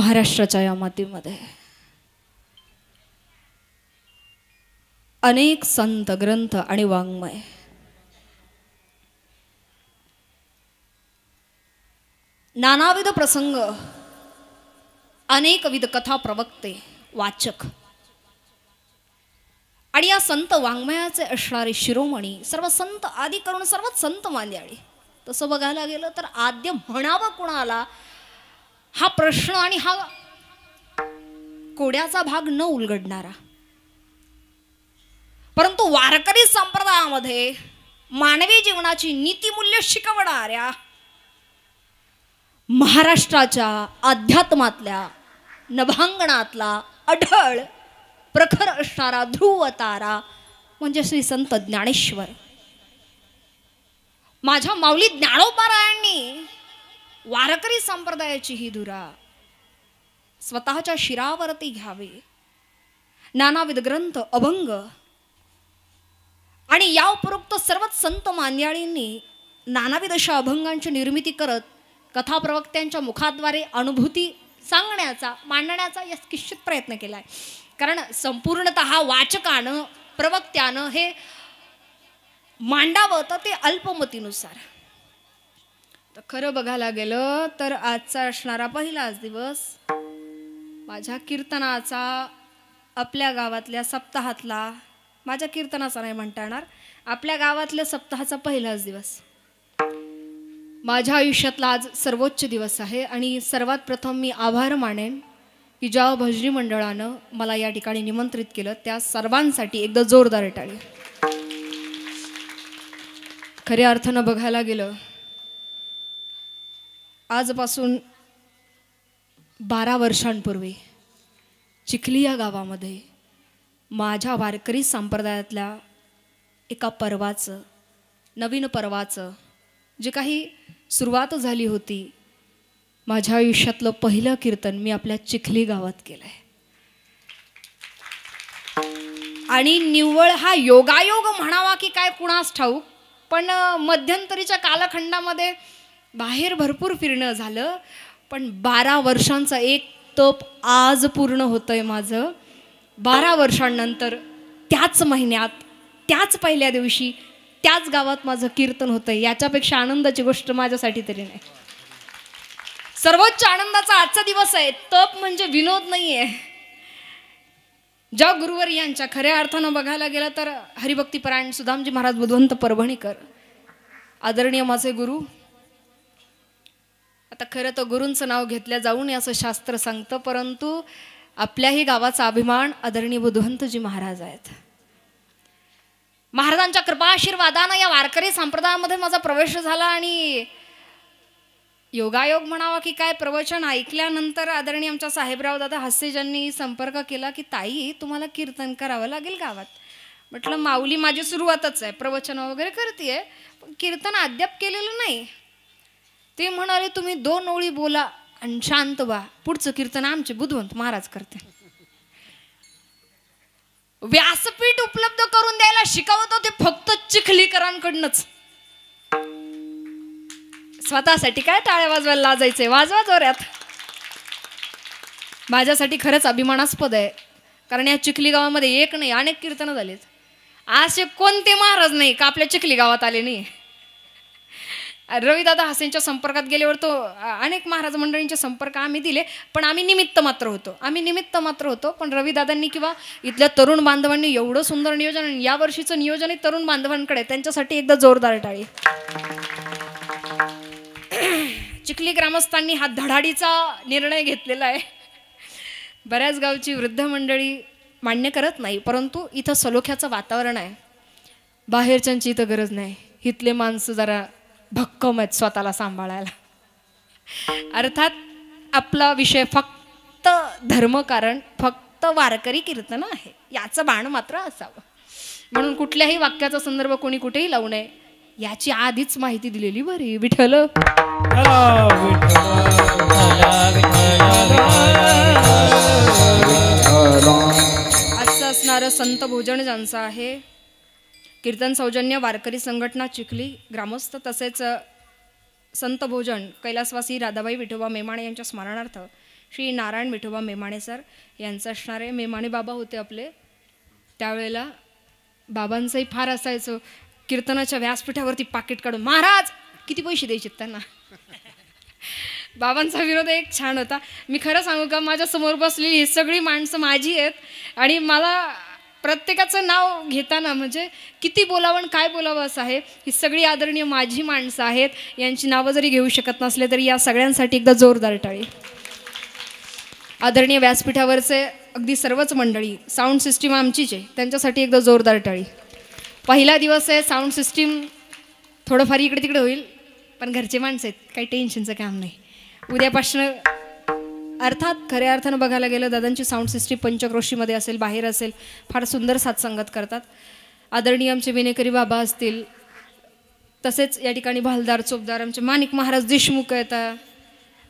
महाराष्ट्राच्या या मातीमध्ये अनेक संत ग्रंथ आणि वाङ्मय, नानाविध प्रसंग, अनेकविध कथा प्रवक्ते, वाचक आणि या संत वाङ्मयाचे असणारे शिरोमणी सर्व संत आदी करून सर्वच संत मांद्याळी. तसं बघायला गेलं तर आद्य म्हणावं कुणाला हा प्रश्न आणि हा कोड्याचा भाग न उलगडणारा, परंतु वारकरी संप्रदायामध्ये मानवी जीवनाची नीतिमूल्य शिकवणाऱ्या महाराष्ट्राच्या अध्यात्मातल्या नभांगणातला अढळ प्रखर असणारा ध्रुव तारा म्हणजे श्री संत ज्ञानेश्वर. माझ्या माऊली ज्ञानोबारायांनी वारकरी संप्रदायाची ही धुरा स्वतःच्या शिरावरती घ्यावी. नानाविध ग्रंथ, अभंग आणि या उपरोक्त सर्वच संत मांद्याळींनी नानाविध अशा अभंगांची निर्मिती करत कथा प्रवक्त्यांच्या मुखाद्वारे अनुभूती सांगण्याचा, मांडण्याचा यत्किंचित प्रयत्न केलाय. कारण संपूर्णतः वाचकानं, प्रवक्त्यानं हे मांडावं तर ते अल्पमतीनुसार. तर खरं बघायला गेलं तर आजचा असणारा पहिलाच दिवस माझ्या कीर्तनाचा, आपल्या गावातल्या सप्ताहातला, माझ्या कीर्तनाचा नाही म्हणता येणार, आपल्या गावातल्या सप्ताहाचा पहिलाच दिवस माझ्या आयुष्यातला आज सर्वोच्च दिवस आहे. आणि सर्वात प्रथम मी आभार मानेन की ज्या भजनी मंडळानं मला या ठिकाणी निमंत्रित केलं त्या सर्वांसाठी एकदा जोरदार टाळी. खऱ्या अर्थानं बघायला गेलं आजपासून 12 वर्षांपूर्वी चिखली या गावामध्ये माझ्या वारकरी संप्रदायातल्या एका पर्वाचं, नवीन पर्वाचं जे काही सुरुवात झाली होती, माझ्या आयुष्यातलं पहिलं कीर्तन मी आपल्या चिखली गावात केलंय. आणि निव्वळ हा योगायोग म्हणावा की काय कुणास ठाऊक, पण मध्यंतरीच्या कालखंडामध्ये बाहेर भरपूर फिरणं झालं, पण 12 वर्षांचा एक तप आज पूर्ण होतंय माझं. 12 वर्षांनंतर त्याच महिन्यात, त्याच पहिल्या दिवशी, त्याच गावात माझं कीर्तन होतंय. याच्यापेक्षा आनंदाची गोष्ट माझ्यासाठी तरी नाही. सर्वोच्च आनंदाचा आजचा दिवस आहे. तप म्हणजे विनोद नाहीये. ज्या गुरुवर यांच्या खऱ्या अर्थानं बघायला गेलं तर हरिभक्तीपरायण सुदामजी महाराज बुधवंत परभणीकर आदरणीय माझे गुरु. आता खरं तर गुरूंचं नाव घेतल्या जाऊ नये असं शास्त्र सांगतं, परंतु आपल्याही गावाचा अभिमान आदरणीय बुधवंतजी महाराज आहेत. महाराजांच्या कृपा आशीर्वादानं या वारकरी संप्रदायामध्ये माझा प्रवेश झाला. आणि योगायोग म्हणावा की काय, प्रवचन ऐकल्यानंतर आदरणीय आमच्या साहेबराव दादा हास्य ज्यांनी संपर्क केला की ताई तुम्हाला कीर्तन करावं लागेल गावात. म्हटलं माऊली माझी सुरुवातच आहे, प्रवचन वगैरे करतेय, पण कीर्तन अद्याप केलेलं नाही. ते म्हणाले तुम्ही 2 ओळी बोला आणि शांत व्हा, पुढचं कीर्तन आमचे बुधवंत महाराज करते. व्यासपीठ उपलब्ध करून द्यायला शिकवत होते फक्त चिखलीकरांकडनंच. स्वतःसाठी काय टाळ्या वाजवायला लाजायचंय, वाजवा जोऱ्यात. माझ्यासाठी खरंच अभिमानास्पद आहे, कारण या चिखली गावामध्ये एक नाही अनेक कीर्तनं झालीत. असे कोणते महाराज नाही का आपल्या चिखली गावात आले नाही. रविदादा हासेंच्या संपर्कात गेल्यावर तो अनेक महाराज मंडळींचे संपर्क आम्ही दिले, पण आम्ही निमित्त मात्र होतो. पण रविदादांनी किंवा इथल्या तरुण बांधवांनी एवढं सुंदर नियोजन, या वर्षीचं नियोजन तरुण बांधवांकडे, त्यांच्यासाठी एकदा जोरदार टाळी. चिखली ग्रामस्थांनी हा धडाडीचा निर्णय घेतलेला आहे. बऱ्याच गावची वृद्ध मंडळी मान्य करत नाही, परंतु इथं सलोख्याचं वातावरण आहे. बाहेरच्यांची इथं गरज नाही. इथले माणसं जरा भक्कम आहेत स्वतःला सांभाळायला. अर्थात आपला विषय फक्त धर्मकारण, फक्त वारकरी कीर्तन आहे, याचं बाण मात्र असावं. म्हणून कुठल्याही वाक्याचा संदर्भ कोणी कुठेही लावू नये याची आधीच माहिती दिलेली बरी. विठ्ठल आजचं असणारं संत भोजन ज्यांचं आहे, कीर्तन सौजन्य वारकरी संघटना चिखली ग्रामस्थ, तसेच संत भोजन कैलासवासी राधाबाई विठोबा मेमाणे यांच्या स्मरणार्थ श्री नारायण विठोबा मेमाणे सर यांचं असणार आहे. मेमाणे बाबा होते आपले. त्यावेळेला बाबांचंही फार असायचं, कीर्तनाच्या व्यासपीठावरती पाकिट काढून, महाराज किती पैसे द्यायचे त्यांना. बाबांचा विरोध एक छान होता. मी खरं सांगू का, माझ्यासमोर बसलेली ही सगळी माणसं माझी आहेत आणि मला प्रत्येकाचं नाव घेताना म्हणजे किती बोलावं काय बोलावं असं आहे. ही सगळी आदरणीय माझी माणसं आहेत. यांची नावं जरी घेऊ शकत नसले तरी या सगळ्यांसाठी एकदा जोरदार टाळी. आदरणीय व्यासपीठावरचे अगदी सर्वच मंडळी, साऊंड सिस्टीम आमचीच आहे, त्यांच्यासाठी एकदा जोरदार टाळी. पहिला दिवस आहे, साऊंड सिस्टीम थोडंफार इकडे तिकडे होईल, पण घरचे माणसं आहेत, काही टेन्शनचं काम नाही. उद्यापासून अर्थात खऱ्या अर्थानं बघायला गेलं दादांची साऊंड सिस्टीम पंचक्रोशीमध्ये असेल, बाहेर असेल, फार सुंदर साथसंगत करतात. आदरणीय आमचे विनेकरी बाबा असतील, तसेच या ठिकाणी भालदार चोपदार आमचे माणिक महाराज देशमुख आहेत.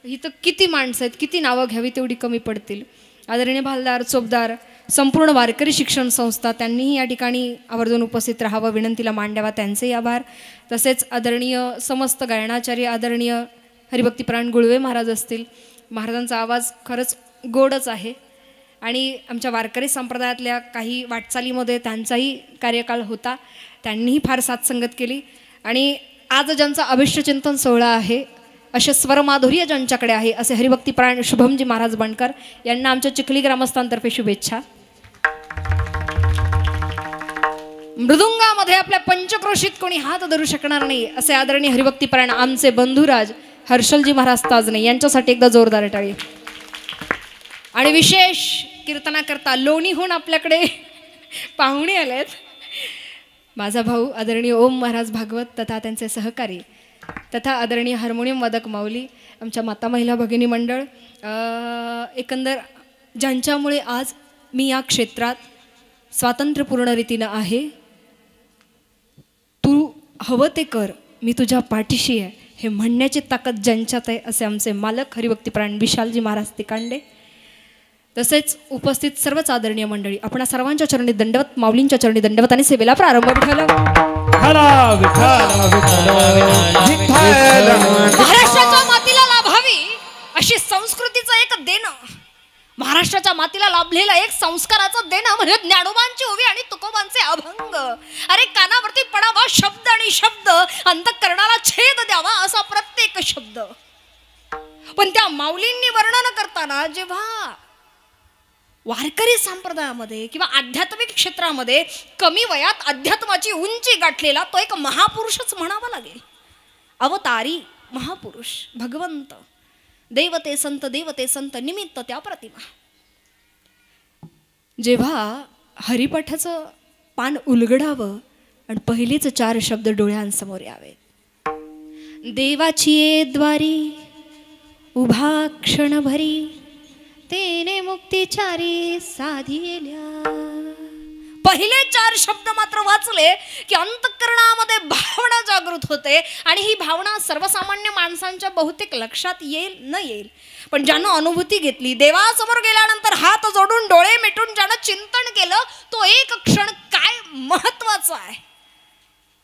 इथं किती माणसं आहेत, किती नावं घ्यावी तेवढी कमी पडतील. आदरणीय भालदार चोपदार, संपूर्ण वारकरी शिक्षण संस्था, त्यांनीही या ठिकाणी आवर्जून उपस्थित राहावं, विनंतीला मान द्यावा, त्यांचेही आभार. तसेच आदरणीय समस्त गायनाचार्य आदरणीय हरिभक्तीपरायण गुळवे महाराज असतील. महाराजांचा आवाज खरंच गोडच आहे आणि आमच्या वारकरी संप्रदायातल्या काही वाटचालीमध्ये त्यांचाही कार्यकाळ होता, त्यांनीही फार साथसंगत केली. आणि आज ज्यांचा अभिष्टचिंतन सोहळा आहे, असे स्वरमाधुर्य ज्यांच्याकडे आहे, असे हरिभक्तीपरायण शुभमजी महाराज बनकर यांना आमच्या चिखली ग्रामस्थांतर्फे शुभेच्छा. मृदुंगामध्ये आपल्या पंचक्रोशीत कोणी हात धरू शकणार नाही असे आदरणीय हरिभक्तीपरायण आमचे बंधुराज हर्षलजी महाराज ताजणे यांच्यासाठी एकदा जोरदार टाळी. आणि विशेष कीर्तनाकरता लोणीहून आपल्याकडे पाहुणे आलेत. माझा भाऊ आदरणीय ओम महाराज भागवत तथा त्यांचे सहकारी तथा आदरणीय हार्मोनियम वादक माऊली, आमच्या माता महिला भगिनी मंडळ, एकंदर ज्यांच्यामुळे आज मी या क्षेत्रात स्वातंत्र्यपूर्ण रीतीनं आहे. तू हवं ते कर, मी तुझ्या पाठीशी आहे, हे म्हणण्याची ताकद ज्यांच्यात आहे असे आमचे मालक हरिभक्तीपरायण विशालजी महाराज तिकांडे. तसेच उपस्थित सर्वच आदरणीय मंडळी, आपण सर्वांच्या चरणी दंडवत, माऊलींच्या चरणी दंडवत आणि सेवेला प्रारंभ ठेवला. महाराष्ट्राच्या मातीला लाभावी अशी संस्कृतीचं एक देणं, महाराष्ट्राच्या मातीला लाभलेला एक संस्काराचं देणं म्हणजे ज्ञानोबांची ओवी आणि तुकोबांचे अभंग. अरे कानावरती पडावा शब्द आणि शब्द, अंतःकरणाला छेद द्यावा असा प्रत्येक शब्द. पण त्या माऊलींनी वर्णन करताना जेव्हा वारकरी संप्रदायामध्ये किंवा आध्यात्मिक क्षेत्रामध्ये कमी वयात अध्यात्माची उंची गाठलेला तो एक महापुरुषच म्हणावा लागेल. अवतारी महापुरुष भगवंत, देवते संत निमित्त त्या प्रतिमा. जेव्हा हरिपाठाचं पान उलगडावं आणि पहिलेच 4 शब्द डोळ्यांसमोर यावेत. देवाची ये द्वारी उभा क्षणभरी, तेने मुक्तिचारी साधिल्या. पहिले 4 शब्द मात्र वाचले की अंतःकरणामध्ये भावना जागृत होते आणि ही भावना सर्वसामान्य माणसांच्या बहुतेक लक्षात येईल न येईल, पण ज्यानं अनुभूती घेतली, देवासमोर गेल्यानंतर हात जोडून डोळे मिटून ज्यानं चिंतन केलं, तो एक क्षण काय महत्वाचा आहे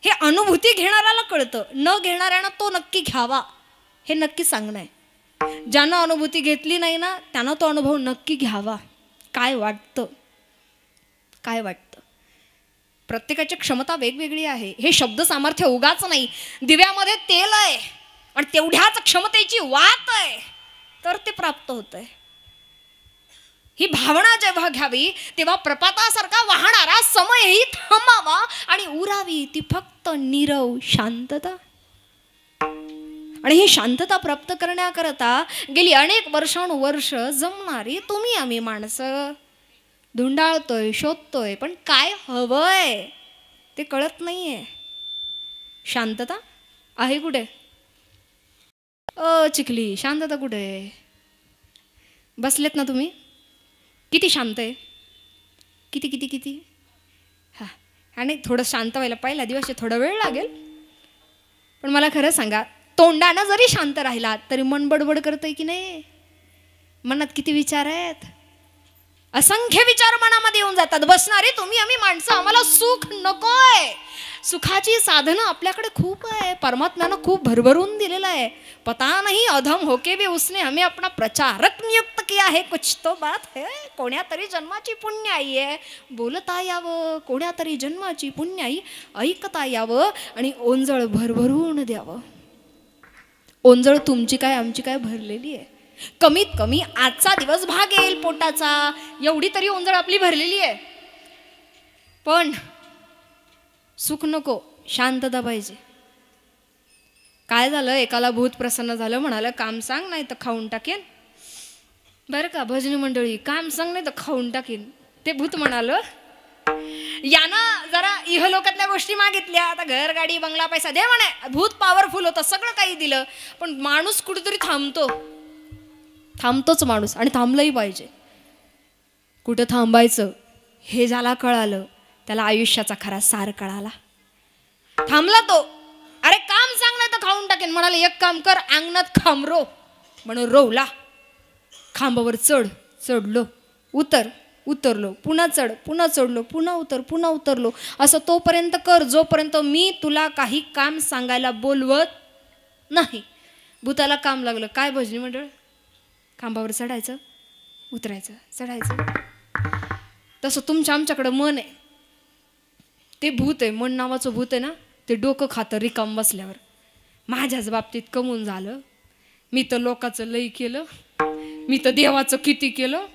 हे अनुभूती घेणाऱ्याला कळतं. न घेणाऱ्यानं तो नक्की घ्यावा हे नक्की सांगणं आहे. ज्यानं अनुभूती घेतली नाही ना, त्यानं तो अनुभव नक्की घ्यावा. काय वाटतं, काय वाटतं, प्रत्येकाची क्षमता वेगवेगळी आहे. हे शब्द सामर्थ्य उगाच नाही. दिव्यामध्ये तेल आहे आणि तेवढ्याच क्षमतेची वात आहे तर ते प्राप्त होतंय. ही भावना जेव्हा घ्यावी तेव्हा प्रपातासारखा वाहणारा समयही थांबावा आणि उरावी ती फक्त नीरव शांतता. आणि ही शांतता प्राप्त करण्याकरता गेली अनेक वर्षानुवर्ष जमणारी तुम्ही आम्ही माणसं धुंडाळतोय, शोधतोय, पण काय हवंय ते कळत नाहीये. शांतता आहे कुठे? चिखली शांतता कुठे? बसलेत ना तुम्ही? किती शांत आहे? किती किती किती? हां, आणि थोडं शांत व्हायला पहिला दिवस थोडा वेळ लागेल, पण मला खरं सांगा, तोंडानं जरी शांत राहिला तरी मन बडबड करतंय की नाही? मनात किती विचार आहेत, असंख्य विचार मनामध्ये येऊन जातात. बसणारे तुम्ही आम्ही माणसं, आम्हाला सुख नकोय, सुखाची साधनं आपल्याकडे खूप आहे, परमात्म्यानं खूप भरभरून दिलेलं आहे. पता नाही अधम होके भी उसने हमें अपना प्रचारक नियुक्त किया है, कुछ तो बात है. कोण्या तरी जन्माची पुण्याई आहे, बोलता यावं, कोण्या तरी जन्माची पुण्याई ऐकता यावं आणि ओंजळ भरभरून द्यावं. ओंजळ तुमची काय आमची काय भरलेली आहे. कमीत कमी आजचा दिवस भागेल पोटाचा, एवढी तरी ओंजळ आपली भरलेली आहे. पण सुख नको, शांतता पाहिजे. काय झालं, एकाला भूत प्रसन्न झालं, म्हणालं काम सांग नाही तर खाऊन टाकेन. बरं का भजनी मंडळी, काम सांग नाही तर खाऊन टाकेन. ते भूत म्हणालं, यानं जरा इहलोकातल्या गोष्टी मागितल्या, आता घर गाडी बंगला पैसा दे म्हणे. भूत पॉवरफुल होतं, सगळं काही दिलं, पण माणूस कुठेतरी थांबतोच माणूस, आणि थांबलंही पाहिजे. कुठं थांबायचं हे ज्याला कळालं त्याला आयुष्याचा खरा सार कळाला. थांबला तो. अरे काम सांग नाही तर खाऊन टाकेन. म्हणाले एक काम कर, अंगणात खांब रो. म्हणून रोवला. खांबावर चढलो, उतरलो, पुन्हा चढ, पुन्हा चढलो, पुन्हा उतरलो. असं तोपर्यंत कर जोपर्यंत मी तुला काही काम सांगायला बोलवत नाही. भूताला काम लागलं. काय भजनी मंडळ, खांबावर चढायचं, उतरायचं, चढायचं. तसं तुमच्या आमच्याकडं मन आहे. ते भूत आहे, मन नावाचं भूत आहे ना, ते डोकं खातं रिकाम बसल्यावर. माझ्याच बाबतीत कमवून झालं. मी तर लोकाचं लई केलं, मी तर देवाचं किती केलं,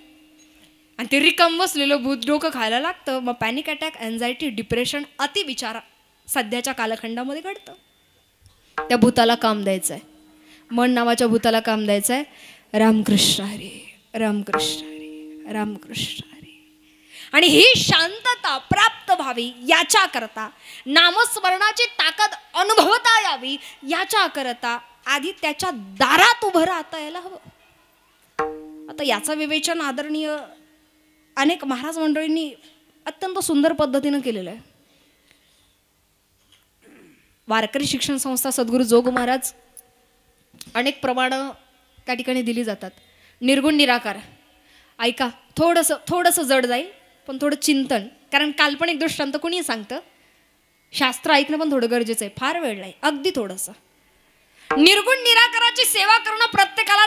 आणि ते रिकाम बसलेलं भूत डोकं खायला लागतं. मग पॅनिक अटॅक, अँझायटी, डिप्रेशन, अतिविचार सध्याच्या कालखंडामध्ये घडतं. त्या भूताला काम द्यायचं आहे, मन नावाच्या भूताला काम द्यायचं आहे. रामकृष्ण हरी, रामकृष्ण हरी, रामकृष्ण हरी. आणि ही शांतता प्राप्त व्हावी याच्याकरता, नामस्मरणाची ताकद अनुभवता यावी याच्याकरता आधी त्याच्या दारात उभं राहता यायला हवं. आता याचं विवेचन आदरणीय अनेक महाराज मंडळींनी अत्यंत सुंदर पद्धतीनं केलेलं आहे. वारकरी शिक्षण संस्था सद्गुरू जोग महाराज अनेक प्रमाणं त्या ठिकाणी दिली जातात. निर्गुण निराकार ऐका, थोडंसं जड जाईल, पण थोडं चिंतन, कारण काल्पनिक दृष्टांत कोणी सांगतं, शास्त्र ऐकणं पण थोडं गरजेचं आहे. फार वेळ नाही, अगदी थोडंसं. निर्गुण निराकाराची सेवा करणं प्रत्येकाला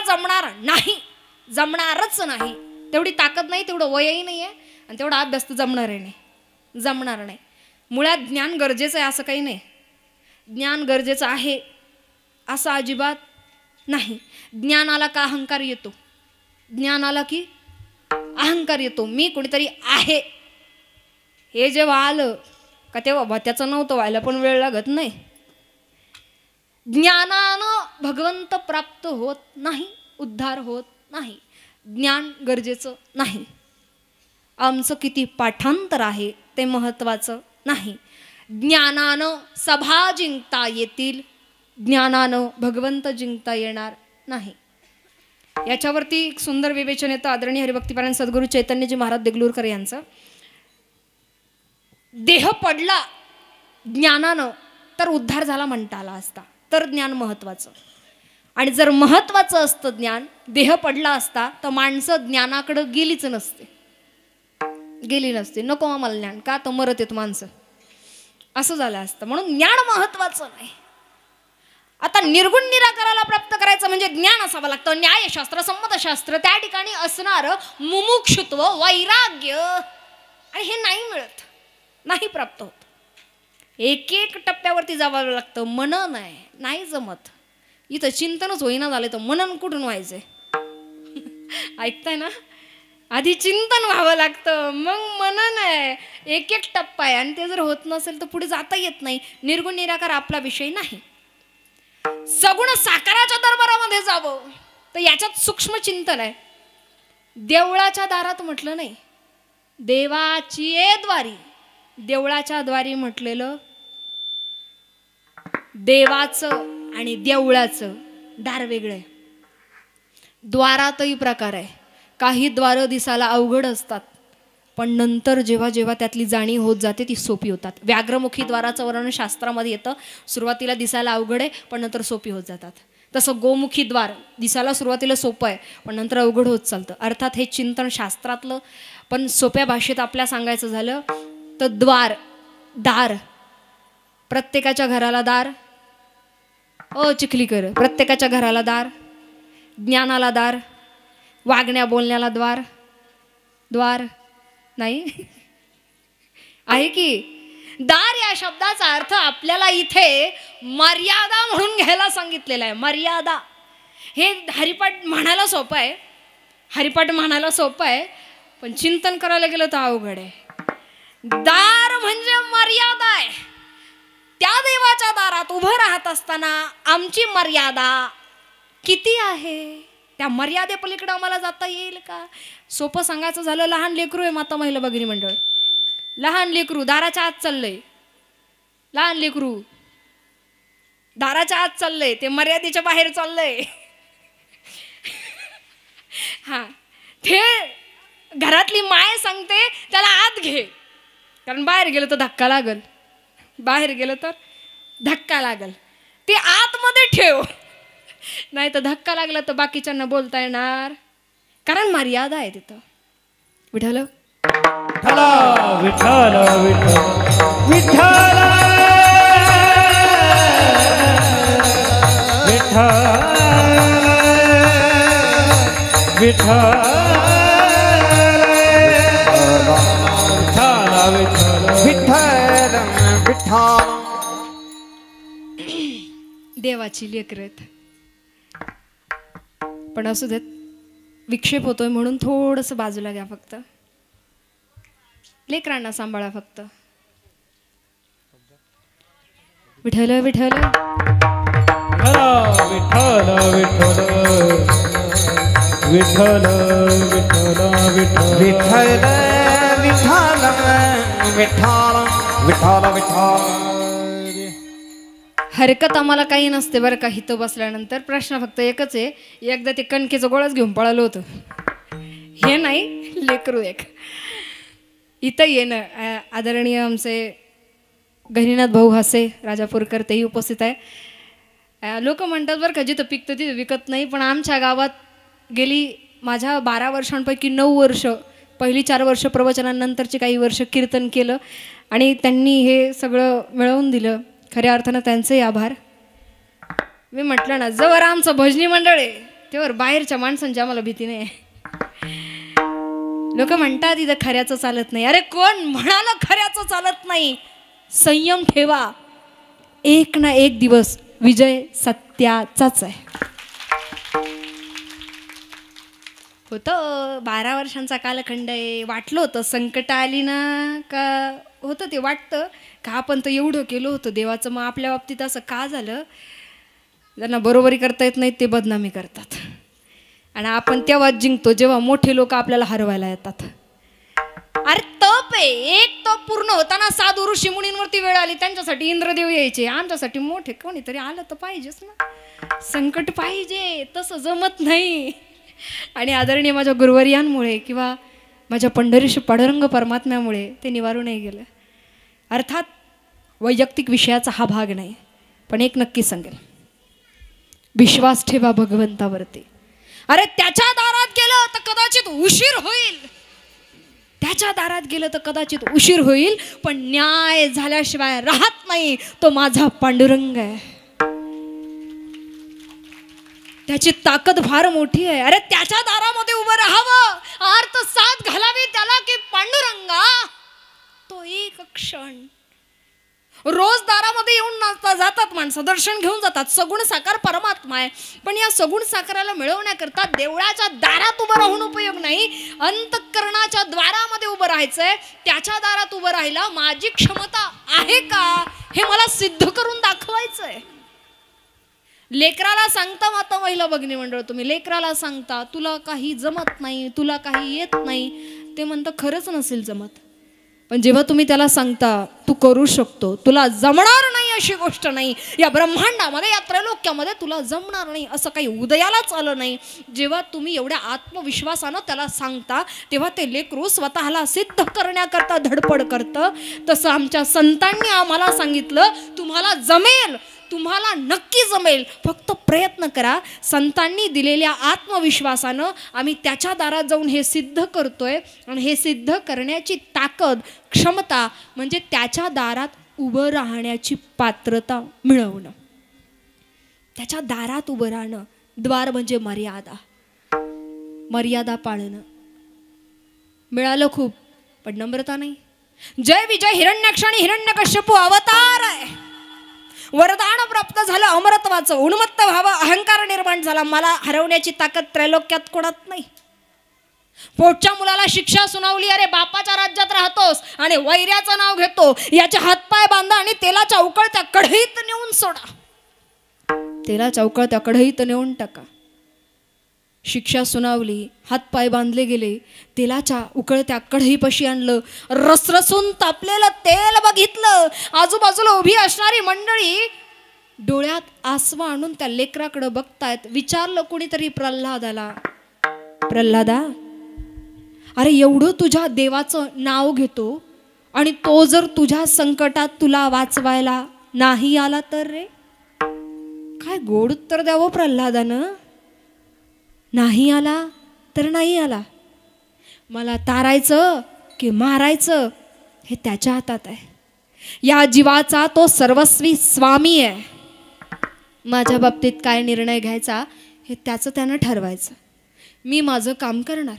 जमणारच नाही. तेवढी ताकद नाही, तेवढं वयही नाही आहे, आणि तेवढा अभ्यास तर जमणार नाही. मुळात ज्ञान गरजेचं आहे असं काही नाही. ज्ञान गरजेचं आहे असं अजिबात नाही. ज्ञानाला का अहंकार येतो, ज्ञानाला की अहंकार येतो. मी कोणीतरी आहे हे जेव्हा आलं का तेव्हा त्याचं नव्हतं व्हायला पण वेळ लागत नाही. ज्ञानानं भगवंत प्राप्त होत नाही, उद्धार होत नाही. ज्ञान गरजेचं नाही. आमचं किती पाठांतर आहे ते महत्त्वाचं नाही. ज्ञानानं सभा जिंकता येतील, ज्ञानानं भगवंत जिंकता येणार नाही. याच्यावरती एक सुंदर विवेचन येतं आदरणीय हरिभक्तीपरायण सद्गुरू चैतन्यजी महाराज देगलूरकर यांचं. देह पडला ज्ञानानं तर उद्धार झाला म्हणता आला असता, तर ज्ञान महत्त्वाचं. आणि जर महत्त्वाचं असतं ज्ञान, देह पडला असता तर माणसं ज्ञानाकडं गेली नसते. नको आम्हाला ज्ञान, का तर मरत येत माणसं, असं झालं असतं. म्हणून ज्ञान महत्त्वाचं नाही. आता निर्गुण निराकाराला प्राप्त करायचं म्हणजे ज्ञान असावं लागतं, न्यायशास्त्र, संमतशास्त्र, त्या ठिकाणी असणारं मुमुक्षुत्व, वैराग्य, आणि हे नाही मिळत, नाही प्राप्त होत. एक टप्प्यावरती जावं लागतं. मनन आहे, नाही जमत. इथं चिंतनच होईना झाले तर मनन कुठून व्हायचंय? ऐकताय ना? आधी चिंतन व्हावं लागतं, मग मनन आहे. एक टप्पा आहे, आणि ते जर होत नसेल तर पुढे जाता येत नाही. निर्गुण निराकार आपला विषय नाही. सगुण साकाराच्या दरबारामध्ये जावं तर याच्यात सूक्ष्म चिंतन आहे. देवळाच्या दारात म्हटलं नाही, देवाची द्वारी, देवळाच्या द्वारी म्हटलेलं. देवाचं आणि देवळाचं दार वेगळं आहे. द्वारातही प्रकार आहे. काही द्वारं दिसायला अवघड असतात, पण नंतर जेव्हा जेव्हा त्यातली जाणीव होत जाते ती सोपी होतात. व्याघ्रमुखी द्वाराचं वर्णन शास्त्रामध्ये येतं. सुरुवातीला दिसायला अवघड आहे, पण नंतर सोपी होत जातात. तसं गोमुखी द्वार दिसायला सुरुवातीला सोपं आहे, पण नंतर अवघड होत चालतं. अर्थात हे चिंतन शास्त्रातलं, पण सोप्या भाषेत आपल्या सांगायचं झालं तर दार प्रत्येकाच्या घराला दार, ओ चिखलीकर, प्रत्येकाच्या घराला दार, ज्ञानाला दार, वागण्या बोलण्याला द्वार, द्वार नाही आहे की दार या शब्दाचा अर्थ आपल्याला इथे मर्यादा म्हणून घ्यायला सांगितलेला आहे. मर्यादा हे हरिपाठ म्हणायला सोपं आहे, हरिपाठ म्हणायला सोपं आहे, पण चिंतन करायला गेलं तर अवघड आहे. दार म्हणजे मर्यादा आहे. त्या देवाच्या दारात उभं राहत असताना आमची मर्यादा किती आहे, त्या मर्यादेपलीकडे आम्हाला जाता येईल का? सोपं सांगायचं झालं, लहान लेकरू आहे माता महिला भगिनी मंडळ, लहान लेकरू दाराच्या आत चाललंय, लहान लेकरू दाराच्या आत चाललंय, ते मर्यादेच्या बाहेर चाललंय. हा, ते घरातली माय सांगते त्याला आत घे, कारण बाहेर गेलं तर धक्का लागल, बाहेर गेलं तर धक्का लागल, ते आतमध्ये ठेव, नाही तर धक्का लागला तर बाकीच्यांना बोलता येणार, कारण मर्यादा आहे तिथं. विठ्ठल विठ्ठल विठ्ठल विठ्ठल विठ्ठल विठ्ठल विठ्ठल विठ्ठल. देवाची लेकरत, पण असू देत, विक्षेप होतोय म्हणून थोडंसं बाजूला घ्या, फक्त लेकरांना सांभाळा फक्त. विठ्ठल विठ्ठल विठ्ठल विठ्ठल विठ्ठल विठ्ठल विठ्ठल विठ्ठल विठ्ठल विठ्ठल. हरकत आम्हाला काही नसते बरं का. इथं बसल्यानंतर प्रश्न फक्त एकच आहे, एकदा ते कणकेचं गोळाच घेऊन पळालं होतं, हे नाही लेकरू एक. इथं येणं आदरणीय आमचे गहिनीनाथ भाऊ हासे राजापूरकर तेही उपस्थित आहे. लोक म्हणतात बरं का जिथं पिकतं तिथं विकत नाही, पण आमच्या गावात गेली माझ्या 12 वर्षांपैकी 9 वर्ष, पहिली 4 वर्ष प्रवचनानंतरची काही वर्ष कीर्तन केलं आणि त्यांनी हे सगळं मिळवून दिलं. खऱ्या अर्थानं त्यांचेही आभार. मी म्हटलं ना, जवळ आमचं भजनी मंडळ आहे तेव्हा बाहेरच्या माणसांची आम्हाला भीती नाही. लोक म्हणतात इथं खऱ्याचं चालत नाही. अरे कोण म्हणालं खऱ्याचं चालत नाही? संयम ठेवा, एक ना एक दिवस विजय सत्याचाच आहे. होतं 12 वर्षांचा कालखंड आहे. वाटलं होतं संकट आली ना का, होतं ते वाटतं का आपण तर एवढं केलं होतं देवाचं, मग आपल्या बाबतीत असं का झालं? ज्यांना बरोबरी करता येत नाहीत ते बदनामी करतात, आणि आपण तेव्हाच जिंकतो जेव्हा मोठे लोक आपल्याला हरवायला येतात. अरे तप आहे, एक तप पूर्ण होताना 7 ऋषी मुनींवरती वेळ आली, त्यांच्यासाठी इंद्रदेव यायचे, आमच्यासाठी मोठे कोणीतरी आलं तर पाहिजेच ना, संकट पाहिजे, तसं जमत नाही. आणि आदरणीय माझ्या गुरुवर्यांमुळे किंवा माझ्या पंढरीश पांडुरंग परमात्म्यामुळे ते निवारूनही गेलं. अर्थात वैयक्तिक विषयाचा हा भाग नाही, पण एक नक्की सांगेल, विश्वास ठेवा भगवंतावरती. अरे त्याच्या दारात गेलं तर कदाचित उशीर होईल, त्याच्या दारात गेलं तर कदाचित उशीर होईल, पण न्याय झाल्याशिवाय राहत नाही. तो माझा पांडुरंग आहे, त्याची ताकद फार मोठी आहे. अरे त्याच्या दारामध्ये उभं राहावं, अर्थ साथ घालावी त्याला की पांडुरंगा, तो एक क्षण. रोज दारामध्ये येऊन जातात माणसं, दर्शन घेऊन जातात, सगुण साकार परमात्मा आहे, पण या सगुण साकाराला मिळवण्याकरता देवळाच्या दारात उभं राहून उपयोग नाही, अंतःकरणाच्या द्वारामध्ये उभं राहायचंय. त्याच्या दारात उभं राहायला माझी क्षमता आहे का हे मला सिद्ध करून दाखवायचंय. लेकराला सांगता माता महिला भगिनी मंडळ, तुम्ही लेकराला सांगता तुला काही जमत नाही, तुला काही येत नाही, ते म्हणतं खरंच नसेल जमत, पण जेव्हा तुम्ही त्याला सांगता तू करू शकतो, तुला जमणार नाही अशी गोष्ट नाही, या ब्रह्मांडामध्ये या त्रैलोक्यामध्ये तुला जमणार नाही असं काही उदयालाच आलं नाही, जेव्हा तुम्ही एवढ्या आत्मविश्वासानं त्याला सांगता, तेव्हा ते लेकरू स्वतःला सिद्ध करण्याकरता धडपड करतं. तसं आमच्या संतांनी आम्हाला सांगितलं, तुम्हाला जमेल, तुम्हाला नक्की जमेल, फक्त प्रयत्न करा. संतांनी दिलेल्या आत्मविश्वासानं आम्ही त्याच्या दारात जाऊन हे सिद्ध करतोय, आणि हे सिद्ध करण्याची ताकद, क्षमता म्हणजे त्याच्या दारात उभं राहण्याची पात्रता मिळवणं, त्याच्या दारात उभं राहणं. द्वार म्हणजे मर्यादा, मर्यादा पाळणं. मिळालं खूप, पण नम्रता नाही. जय विजय हिरण्याक्ष आणि हिरण्यकश्यपू अवतार आहे. वरदान प्राप्त झालं अमरत्वाचं, उन्मत्त व्हावं, अहंकार निर्माण झाला. मला हरवण्याची ताकद त्रैलोक्यात कोणात नाही. पोटच्या मुलाला शिक्षा सुनावली, अरे बापाच्या राज्यात राहतोस आणि वैर्याचं नाव घेतो, याचे हातपाय बांधा आणि तेलाच्या उकळत्या कढईत नेऊन सोडा. तेलाच्या उकळत्या कढईत नेऊन टाका. शिक्षा सुनावली, हातपाय बांधले गेले, तेलाच्या उकळत्या कढईपाशी आणलं, रसरसून तापलेलं तेल बघितलं. आजूबाजूला उभी असणारी मंडळी डोळ्यात आसव आणून त्या लेकराकडे बघतायत. विचारलं कोणीतरी प्रल्हादाला, प्रल्हादा, अरे एवढं तुझ्या देवाचं नाव घेतो आणि तो जर तुझ्या संकटात तुला वाचवायला नाही आला तर रे? काय गोड उत्तर द्यावं प्रल्हादानं. नाही आला तर नाही आला, मला तारायचं की मारायचं हे त्याच्या हातात आहे. या जीवाचा तो सर्वस्वी स्वामी आहे. माझ्या बाबतीत काय निर्णय घ्यायचा हे त्याचं त्यानं ठरवायचं. मी माझं काम करणार.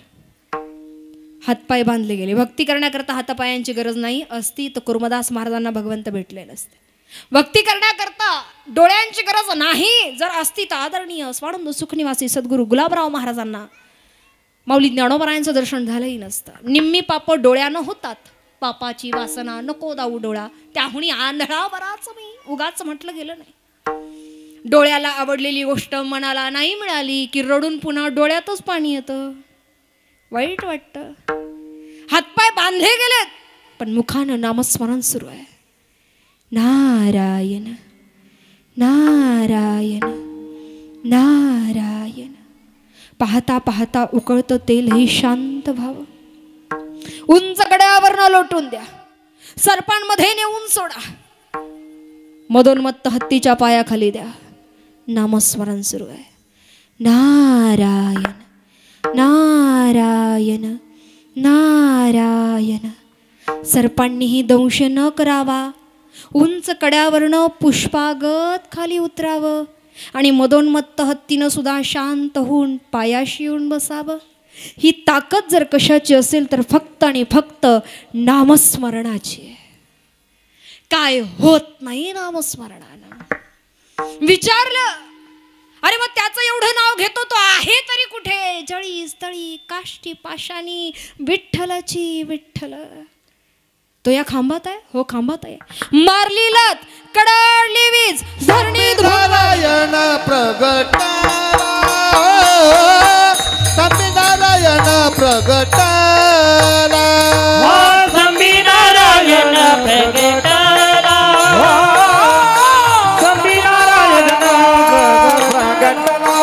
हातपाय बांधले गेले. भक्ती करण्याकरता हातापायांची गरज नाही असती तर कुर्मदास महाराजांना भगवंत भेटले नसते. भक्ती करण्याकरता डोळ्यांची गरज नाही जर असती तर आदरणीय स्वानंद सुखनिवासी सद्गुरू गुलाबराव महाराजांना माऊली ज्ञानोबरायांचं दर्शन झालंही नसतं. निम्मी पाप डोळ्यानं होतात. पापाची वासना नको दाऊ डोळा, त्याहुनी आंधळा बराच मी, उगाच म्हटलं गेलं नाही. डोळ्याला आवडलेली गोष्ट मनाला नाही मिळाली की रडून पुन्हा डोळ्यातच पाणी येतं, वाईट वाटतं. हातपाय बांधले गेलेत पण मुखानं नामस्मरण सुरू आहे. नारायण नारायण नारायण. पाहता पाहता उकळतं तेलही शांत व्हावं. उंच गड्यावरनं लोटून द्या, सर्पांमध्ये नेऊन सोडा, मदोन्मत्त हत्तीच्या पायाखाली द्या. नामस्मरण सुरू आहे. नारायण नारायण नारायण. सर्पांनीही दंश न करावा. उंच कड्यावरनं पुष्पागत खाली उतरावं आणि मदोन्मत्त हत्तीनं सुद्धा शांत होऊन पायाशी येऊन बसावं. ही ताकद जर कशाची असेल तर फक्त आणि फक्त नामस्मरणाची आहे. काय होत नाही नामस्मरणानं. विचारलं, अरे मग त्याचं एवढं नाव घेतो तो आहे तरी कुठे? जळी स्थळी काष्टी पाशानी विठ्ठलाची विठ्ठल. तो या खांबात आहे? हो खांबात आहे. मारली लत कडाडली वीज धरणीत नारायण प्रगटाला, स्वामी नारायण प्रगटाला, स्वामी नारायण प्रगटाला, स्वामी नारायण प्रगटाला.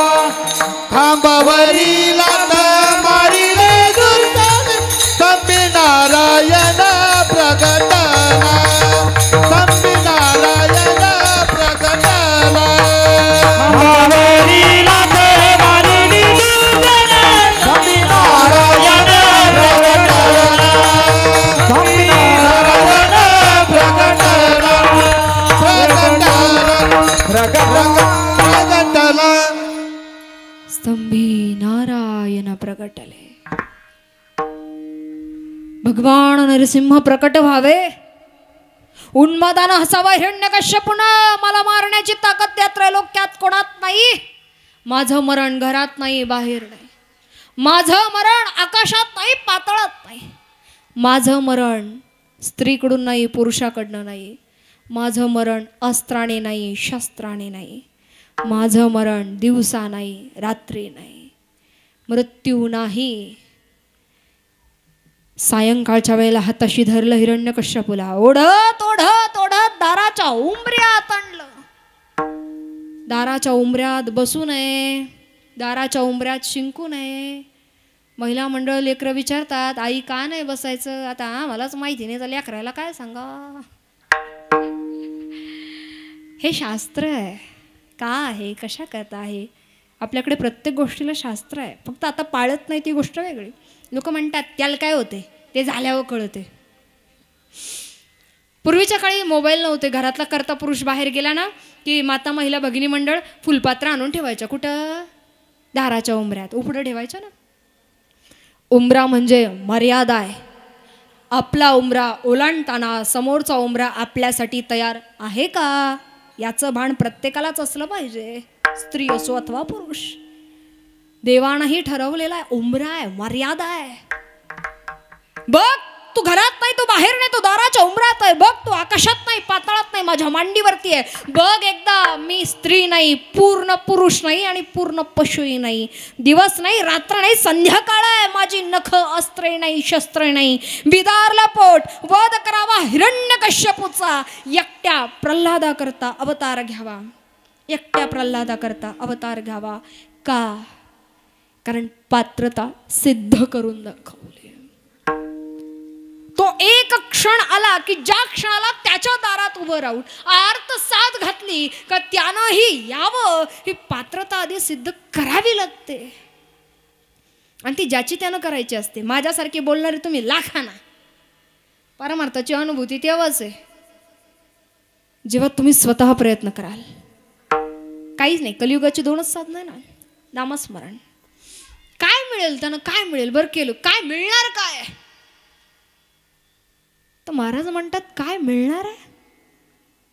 खांबावरील मारिले दुर्गम, स्वामी नारायण प्रगटाला, स्वामी नारायण प्रगटाला. खांबावरील मारिले दुर्गम, स्वामी नारायण प्रगटाला, स्वामी नारायण प्रगटाला, प्रगटाला. स्तंभी नारायण प्रगटले. भगवान नरसिंह प्रकट व्हावे. उन्मादानं हसावा हिरण्यकश्यपूनं, मला मारण्याची ताकद त्या त्रैलोक्यात कोणात नाही. माझं मरण घरात नाही बाहेर नाही. माझं मरण आकाशात नाही पाताळात नाही. माझं मरण स्त्रीकडून नाही पुरुषाकडनं नाही. माझं मरण अस्त्राने नाही शस्त्राने नाही. माझं मरण दिवसा नाही रात्री नाही. मृत्यू नाही. सायंकाळच्या वेळेला हाताशी धरलं हिरण्यकश्यपूला, ओढत ओढत ओढत दाराच्या उंबऱ्यात आणलं. दाराच्या उंबऱ्यात बसू नये, दाराच्या उंबऱ्यात शिंकू नये. महिला मंडळ लेकरं विचारतात, आई का नाही बसायचं? आता मलाच माहिती नाही तर लेकरायला काय सांगा. हे शास्त्र आहे. का आहे, कशा करता आहे? आपल्याकडे प्रत्येक गोष्टीला शास्त्र आहे, फक्त आता पाळत नाही ती गोष्ट वेगळी. लोक म्हणतात त्याला काय होते, ते झाल्यावर कळते. पूर्वीच्या काळी मोबाईल नव्हते, घरातला कर्ता पुरुष बाहेर गेला ना की माता महिला भगिनी मंडळ फुलपात्र आणून ठेवायच्या. कुठं? दाराच्या उंबऱ्यात उपडं ठेवायचं ना. उंबरा म्हणजे मर्यादा आहे. आपला उंबरा ओलांडताना समोरचा उंबरा आपल्यासाठी तयार आहे का याचं भान प्रत्येकालाच असलं पाहिजे, स्त्री असो अथवा पुरुष. देवानंही ठरवलेला आहे, उंबरा आहे, मर्यादा आहे. बघ तू घरात नाही, तू बाहेर नाही, तू दाराच्या उंबरात आहे. बघ तू आकाशात नाही, पाताळात नाही, माझ्या मांडीवरती आहे. बघ एकदा मी स्त्री नाही, पूर्ण पुरुष नाही आणि पूर्ण पशुही नाही. दिवस नाही, रात्र नाही, संध्याकाळ आहे. माझी नख अस्त्रे नाही, शस्त्रे नाही. बिदारला पोट वध करावा हिरण्यकश्यपूचा. एकट्या प्रल्हादाकरता अवतार घ्यावा, एकट्या प्रल्हादाकरता अवतार घ्यावा. का? कारण पात्रता सिद्ध करून दाखवली. तो एक क्षण आला की ज्या क्षणाला त्याच्या दारात उभं राहून आर्त साथ घातली का त्यानंही यावं, ही पात्रता आधी सिद्ध करावी लागते. आणि ती ज्याची त्यानं करायची असते. माझ्यासारखी बोलणारी तुम्ही लाखाना. परमार्थाची अनुभूती तेव्हाच आहे जेव्हा तुम्ही स्वतः प्रयत्न कराल. काहीच नाही, कलियुगाची दोनच साधनं आहे ना, नामस्मरण. काय मिळेल त्यानं? काय मिळेल? बरं केलं, काय मिळणार? काय? तर महाराज म्हणतात काय मिळणार आहे?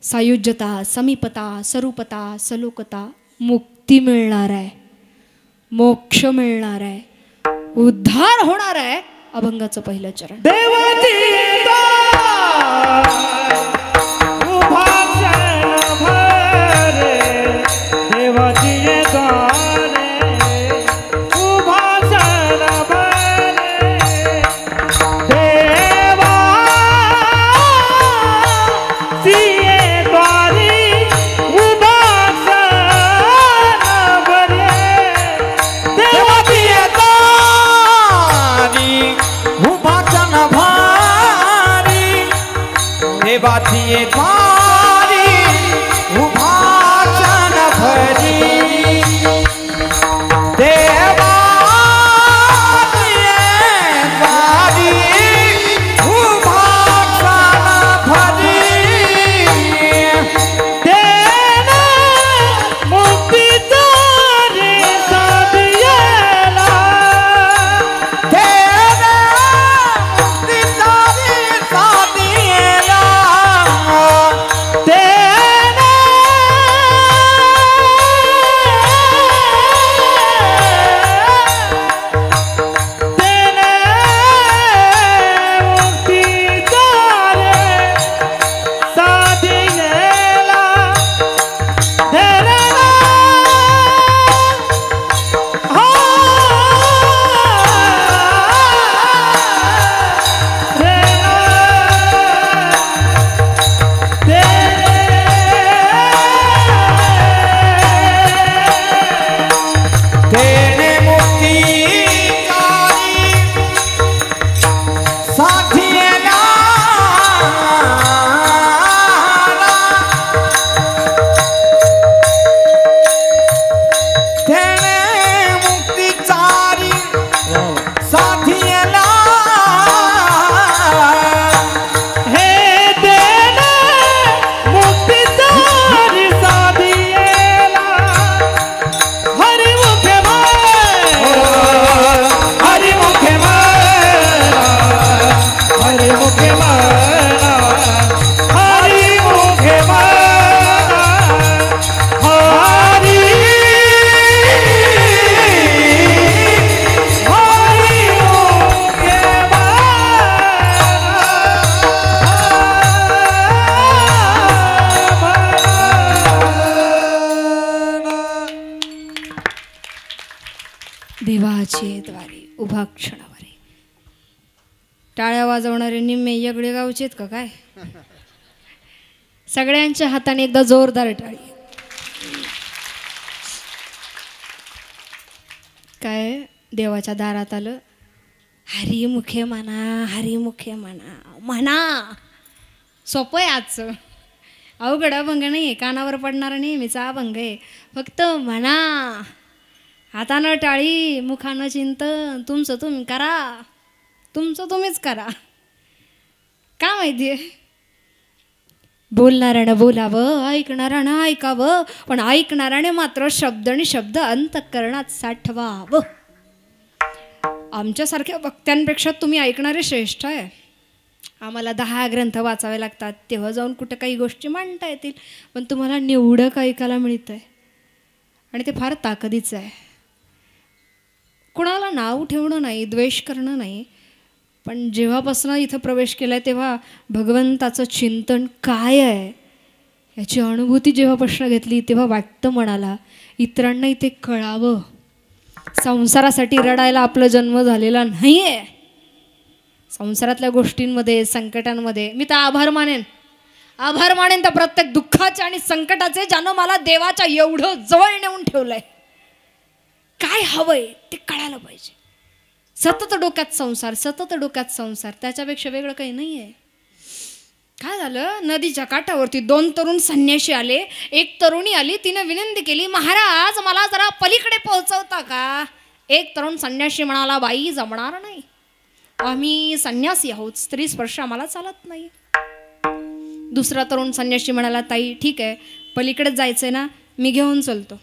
सायुज्यता, समीपता, स्वरूपता, सलोकता, मुक्ती मिळणार आहे, मोक्ष मिळणार आहे, उद्धार होणार आहे. अभंगाचं पहिलं चरण. देवाची देवाची द्वारी उभाचन भरी. देवाची द्वारी उभाचन भरी. देन मुक्तीचा रे साधियाला. देन मुक्तीचा रे साधियाला. देवाची द्वारी उभा क्षणावारी. टाळ्या वाजवणारे निम्मे येगळे गावचे आहेत का काय? सगळ्यांच्या हाताने एकदा जोरदार टाळी. काय देवाच्या दारात आलं, हरी मुखे म्हणा, हरी मुखे म्हणा. म्हणा सोपं आहे आजचं, अवघड अभंग नाही आहे, कानावर पडणारा नेहमीचा अभंग आहे. फक्त म्हणा, हातानं टाळी, मुखानं चिंतन. तुमचं तुम्ही करा, तुमचं तुम्हीच करा. का माहिती आहे? बोलणाऱ्यानं बोलावं, ऐकणाऱ्यानं ऐकावं, पण ऐकणाऱ्याने मात्र शब्द आणि शब्द अंतःकरणात साठवावं. आमच्यासारख्या वक्त्यांपेक्षा तुम्ही ऐकणारे श्रेष्ठ आहे. आम्हाला 10 ग्रंथ वाचावे लागतात, तेव्हा जाऊन कुठं काही गोष्टी मांडता येतील, पण तुम्हाला निवडक ऐकायला मिळतं आहे आणि ते फार ताकदीचं आहे. कुणाला नाव ठेवणं नाही, द्वेष करणं नाही, पण जेव्हापासून इथं प्रवेश केला आहे तेव्हा भगवंताचं चिंतन काय आहे याची अनुभूती जेव्हापासून घेतली तेव्हा वाटतं मनाला इतरांना इथे कळावं. संसारासाठी रडायला आपला जन्म झालेला नाही आहे. संसारातल्या गोष्टींमध्ये, संकटांमध्ये मी तर आभार मानेन त्या प्रत्येक दुःखाचे आणि संकटाचे, ज्यानं मला देवाच्या एवढं जवळ नेऊन ठेवलंय. काय हवंय ते कळायला पाहिजे. सतत डोक्यात संसार, त्याच्यापेक्षा वेगळं काही नाही आहे. काय झालं, नदीच्या काठावरती 2 तरुण संन्याशी आले. एक तरुणी आली, तिने विनंती केली, महाराज मला जरा पलीकडे पोहोचवता का? एक तरुण संन्याशी म्हणाला, बाई जमणार नाही, आम्ही संन्यासी आहोत, स्त्री स्पर्श आम्हाला चालत नाही. दुसरा तरुण संन्याशी म्हणाला, ताई ठीक आहे, पलीकडेच जायचंय ना, मी घेऊन चलतो.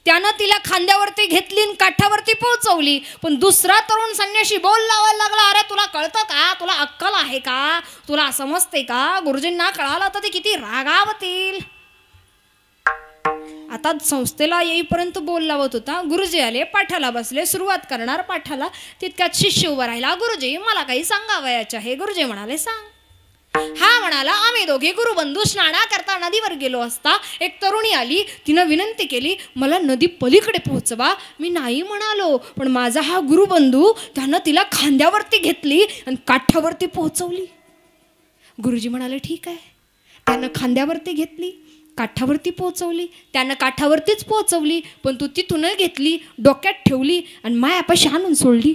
त्यानं तिला खांद्यावरती घेतली आणि काठावरती पोहोचवली. पण दुसरा तरुण संन्याशी बोल लावायला लागला, अरे तुला कळतं का, तुला अक्कल आहे का, तुला समजते का, गुरुजींना कळालं तर ते किती रागावतील. आता संस्थेला येईपर्यंत बोल लावत होता. गुरुजी आले, पाठाला बसले, सुरुवात करणार पाठाला, तितक्यात शिष्य उभा राहिला, गुरुजी मला काही सांगावयाचे आहे. गुरुजी म्हणाले, सांग. हा म्हणाला, आम्ही दोघे गुरुबंधू स्नाना करता नदीवर गेलो असता एक तरुणी आली, तिनं विनंती केली, मला नदी पलीकडे पोहोचवा. मी नाही म्हणालो, पण माझा हा गुरुबंधू त्यानं तिला खांद्यावरती घेतली आणि काठावरती पोहोचवली. गुरुजी म्हणाले, ठीक आहे. त्यानं खांद्यावरती घेतली, काठावरती पोहोचवली, त्यानं काठावरतीच पोहोचवली, पण तू तिथून घेतली, डोक्यात ठेवली आणि मायापाशी आणून सोडली.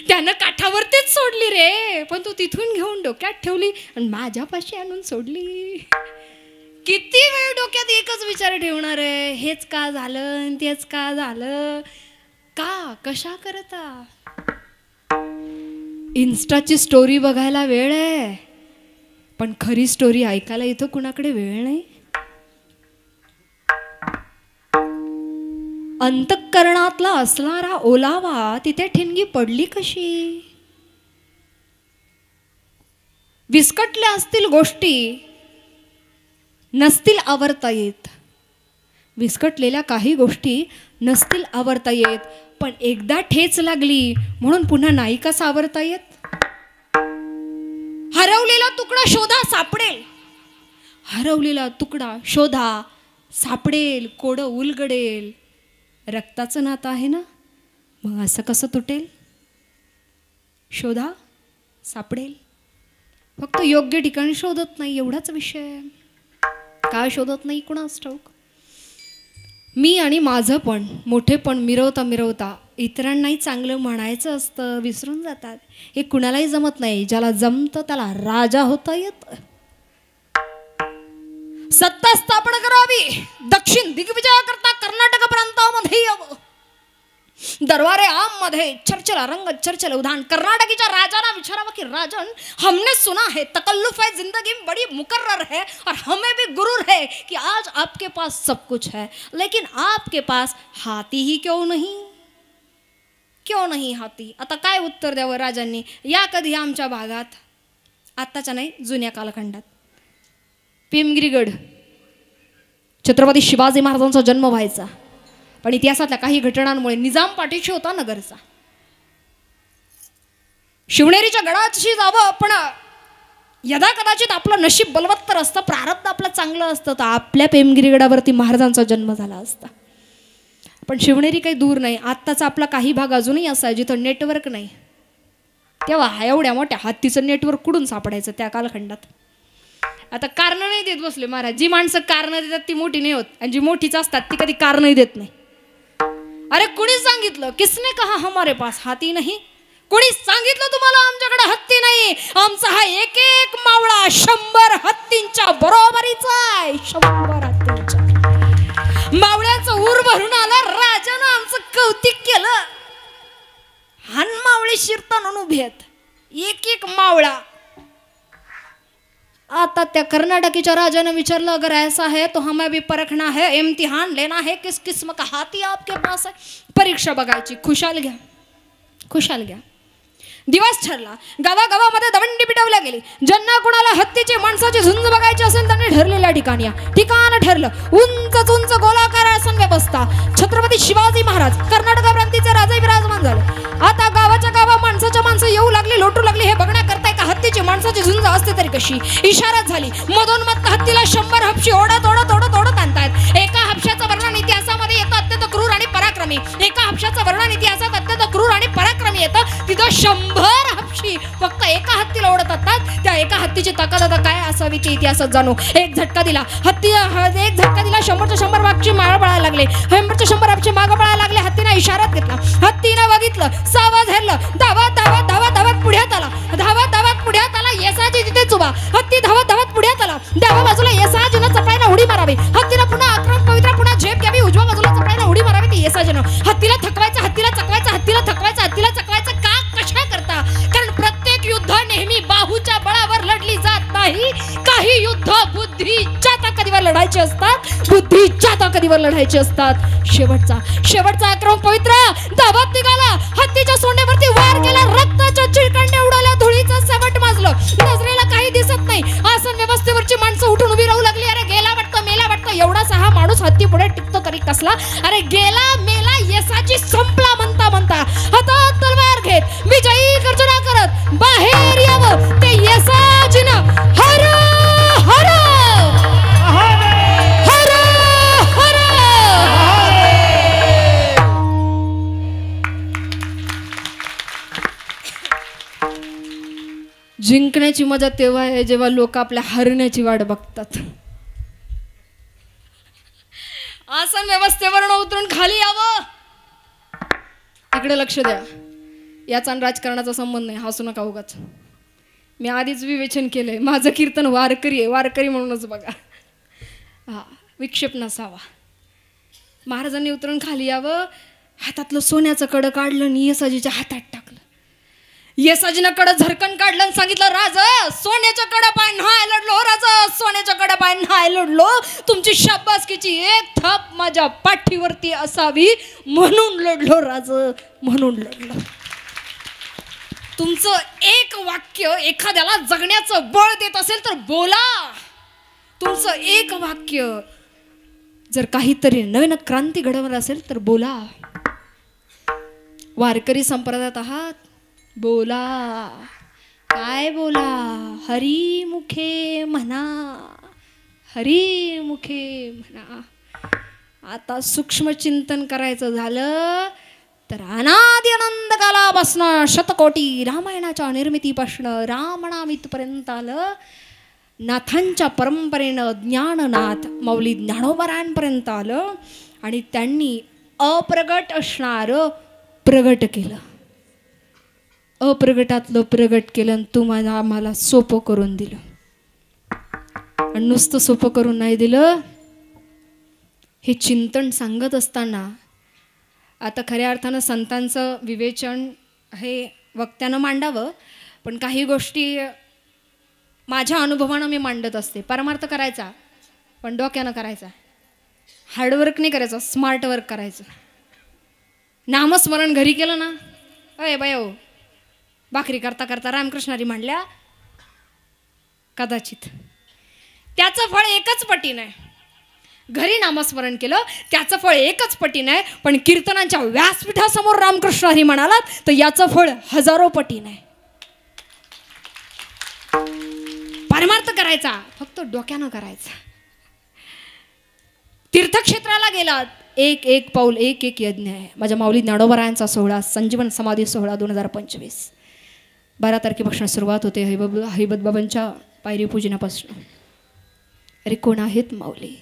त्यानं काठावरतीच सोडली रे, पण तू तिथून घेऊन डोक्यात ठेवली आणि माझ्यापाशी आणून सोडली. किती वेळ डोक्यात एकच विचार ठेवणार आहे, हेच का झालं, तेच का झालं, का कशा करता. इन्स्टाची स्टोरी बघायला वेळ आहे, पण खरी स्टोरी ऐकायला इथं कुणाकडे वेळ नाही. अंतःकरणातला असणारा ओलावा तिथे ठिणगी पडली कशी. विस्कटल्या असतील गोष्टी, नसतील आवरता येत. विस्कटलेल्या काही गोष्टी नसतील आवरता येत, पण एकदा ठेच लागली म्हणून पुन्हा नाही का सावरता येत. हरवलेला तुकडा शोधा सापडेल, हरवलेला तुकडा शोधा सापडेल, कोडं उलगडेल. रक्ताचं नातं आहे ना, मग असं कसं तुटेल. शोधा सापडेल, फक्त योग्य ठिकाणी शोधत नाही, एवढाच विषय. काय शोधत नाही कुणास ठाऊक. मी आणि माझं पण मोठेपण मिरवता मिरवता इतरांनाही चांगलं म्हणायचं असतं विसरून जातात. हे कुणालाही जमत नाही. ज्याला जमतं त्याला राजा होता येतं. सत्ता स्थापन करावी, दक्षिण दिग्विजयाकरता कर्नाटक प्रांतामध्ये यावं. दरबारे आम मध्ये चर्चला रंग चर्चल उदाहरण. कर्नाटकीच्या राजाला विचारावं की राजन, हमने सुना है तकल्लुफ है जिंदगी में बड़ी मुकर्रर है और हमें भी गुरूर है कि आज आपके पास सब कुछ है, लेकिन आपके पास हाथी ही क्यों नहीं. क्यों नहीं हाती. आता काय उत्तर द्यावं राजांनी. या कधी आमच्या भागात, आत्ताच्या नाही जुन्या कालखंडात. पिमगिरीगड, छत्रपती शिवाजी महाराजांचा जन्म व्हायचा, पण इतिहासातल्या काही घटनांमुळे निजाम पाठीशी होता नगरचा. शिवनेरीच्या गडाची जावं, पण यदा कदाचित आपलं नशीब बलवत्तर असतं, प्रारब्ध आपलं चांगलं असतं, तर आपल्या पेमगिरीगडावरती महाराजांचा जन्म झाला असता. पण शिवनेरी काही दूर नाही. आत्ताचा आपला काही भाग अजूनही असा आहे जिथं नेटवर्क नाही. तेव्हा एवढ्या मोठ्या हत्तीचं नेटवर्क कुठून सापडायचं त्या कालखंडात. आता कारणं नाही देत बसले महाराज. जी माणसं कारणं देतात ती मोठी नाही होत, आणि जी मोठीच असतात ती कधी कारणंही देत नाही. अरे कुणी सांगितलं, किसने कहा हमारे पास हाती नहीं. कोणी सांगितलं तुम्हाला आमच्याकडे हत्ती नाही. आमचा हा एक एक मावळा 100 हत्तींच्या बरोबरीचा आहे. 100 हत्तींच्या मावळ्याचं ऊर भरून आलं. राजानं आमचं कौतिक केलं. हान मावळे शिरताना उभे आहेत, एक एक मावळा आता त्या कर्नाटकीच्या राजाने विचारलं, अगर ऐसा है तो हमें भी परखना है, इम्तिहान लेना है, किस किस्म का हाथी आपके पास है, परीक्षा बघायची. खुशाल घ्या. दिवस ठरला. गावागावामध्ये दवंडी पिटवल्या गेली. ज्यांना कुणाला हत्तीची माणसाची झुंज बघायची असेल त्यांनी ठरलेल्या ठिकाणी या. ठिकाण ठरलं. उंच गोलाकार आसन व्यवस्था. छत्रपती शिवाजी महाराज कर्नाटक प्रांतीचे राजे विराजमान झाले. आता गावाच्या गावा माणसं येऊ लागली, लोटू लागली. हे बघण्याकरता एका हत्तीची माणसाची झुंज असते तरी कशी. इशारात झाली. मधोन्मत्त हत्तीला 100 हपशी ओढत आणतायत. एका हपशाचं वर्णन इतिहासामध्ये येतं अत्यंत क्रूर आणि पराक्रमी. एका हपशाचं वर्णन इतिहासात अत्यंत क्रूर आणि पराक्रमी येतं. तिथं 100 हपशी फक्त एका हत्तीला ओढत असतात. त्या एका हत्तीची ताकद आता काय असावी ते इतिहासात जाणू. एक झटका दिला 100च्या 100 हपशी मागं पळायला लागले. 100च्या 100 हपशी मागं पळायला लागले. हत्तीनं इशारात घेतला. हत्तीनं बघितलं, सावध हेरलं. धावत पुढ्यात आला. येसाजी तिथेच उभा. हत्ती धावत पुढ्यात आला. डाव्या बाजूला येसाजीनं चपळाईनं उडी मारावी. हत्तीनं पुन्हा आक्रमक पवित्रा पुन्हा झेप घ्यावी. उजव्या बाजूला चपळाईनं उडी मारावी. ती येसाजीनं हत्तीला थकवायचं. का कशा करता? कारण प्रत्येक युद्ध नेहमी बाहूच्या बळावर लढली जात नाही. काही युद्ध बुद्धीच्या ताकदीवर लढायचे असतात. शेवटचा आक्रमक पवित्रा धावत निघाला. हत्तीच्या सोंडेवरती वार केला. रक्ताच्या चिळकांड्या उडाल्या. धुळीचं सवट माजलं. नजरेला काही दिसत नाही. आसन व्यवस्थेवरची माणसं उठून उभी राहू लागली. अरे गेला वाटतं, मेला वाटतं. एवढासा हा माणूस हत्ती पुढे टिकतो तरी कसला. अरे गेला मेला येसाची संपला म्हणता हातात तलवार घेत विजयी गर्जना करत बाहेर यावं. ते येसाजीनं हर हर जिंकण्याची मजा तेव्हा आहे जेव्हा लोक आपल्या हरण्याची वाट बघतात. आसन व्यवस्थेवरून उतरून खाली यावं. इकडे लक्ष द्या. याचा राजकारणाचा संबंध नाही. हसू नका उगाच. मी आधीच विवेचन केलंय. माझं कीर्तन वारकरी आहे. वारकरी म्हणूनच बघा. विक्षेप नसावा. महाराजांनी उतरून खाली यावं. हातातलं सोन्याचं कडं काढलं आणि येसाजीच्या हातात टाकलं. येसाजीनं कडं झरकन काढलं आणि सांगितलं, राजा सोन्याच्या कडा पाय नाही लढलो. राजा सोन्याच्या कडा पाय नाही लढलो. तुमची शाबासकीची एक थाप माझ्या पाठीवरती असावी म्हणून लढलो. राजा म्हणून लढलो. तुमचं एक वाक्य एखाद्याला जगण्याचं बळ देत असेल तर बोला. तुमचं एक वाक्य जर काहीतरी नवीन क्रांती घडवणार असेल तर बोला. वारकरी संप्रदायात आहात, बोला. काय बोला? हरी मुखे म्हणा. आता सूक्ष्म चिंतन करायचं झालं तर अनादि अनंत कालापासनं शतकोटी रामायणाच्या निर्मितीपासनं रामनाम इथपर्यंत आलं. नाथांच्या परंपरेनं ज्ञाननाथ माऊली ज्ञानोबरायांपर्यंत आलं आणि त्यांनी अप्रगट असणारं प्रगट केलं. अप्रगटातलं प्रगट केलं आणि तुम्हाला आम्हाला सोपं करून दिलं. आणि नुसतं सोपं करून नाही दिलं. हे चिंतन सांगत असताना आता खऱ्या अर्थानं संतांचं विवेचन हे वक्त्यानं मांडावं, पण काही गोष्टी माझ्या अनुभवानं मी मांडत असते. परमार्थ करायचा पण डोक्यानं करायचा. हार्डवर्क नाही करायचं, स्मार्ट वर्क करायचं. नामस्मरण घरी केलं ना, अय बायो भाकरी करता करता रामकृष्णारी म्हणल्या कदाचित त्याचं फळ एकच पटीनं आहे. घरी नामस्मरण केलं त्याचं फळ एकच पटीनं आहे, पण कीर्तनांच्या व्यासपीठासमोर रामकृष्ण हरी म्हणालात तर याचं फळ हजारो पटीनं आहे. परमार्थ करायचा फक्त डोक्यानं करायचा. तीर्थक्षेत्राला गेलात एक एक पाऊल एक एक यज्ञ आहे. माझ्या माऊली ज्ञानोबरायांचा सोहळा संजीवन समाधी सोहळा 2025 12 तारखेपासून सुरुवात होते. हैबत बाबांच्या पायरी पूजनापासून. अरे कोण आहेत माऊली?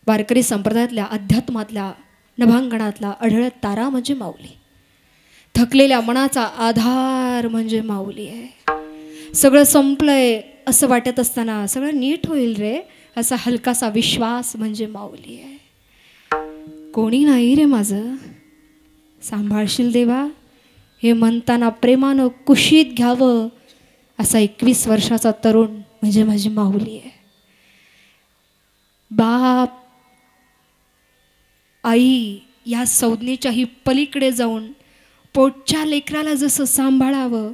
वारकरी संप्रदायातल्या अध्यात्मातल्या नभांगणातला अढळत तारा म्हणजे माऊली. थकलेल्या मनाचा आधार म्हणजे माऊली आहे. सगळं संपलंय असं वाटत असताना सगळं नीट होईल रे असा हलकासा विश्वास म्हणजे माऊली आहे. कोणी नाही रे माझं, सांभाळशील देवा हे म्हणताना प्रेमानं कुशीत घ्यावं असा 21 वर्षाचा तरुण म्हणजे माझी माऊली आहे. बाप आई या संज्ञेच्याही पलीकडे जाऊन पोटच्या लेकराला जसं सांभाळावं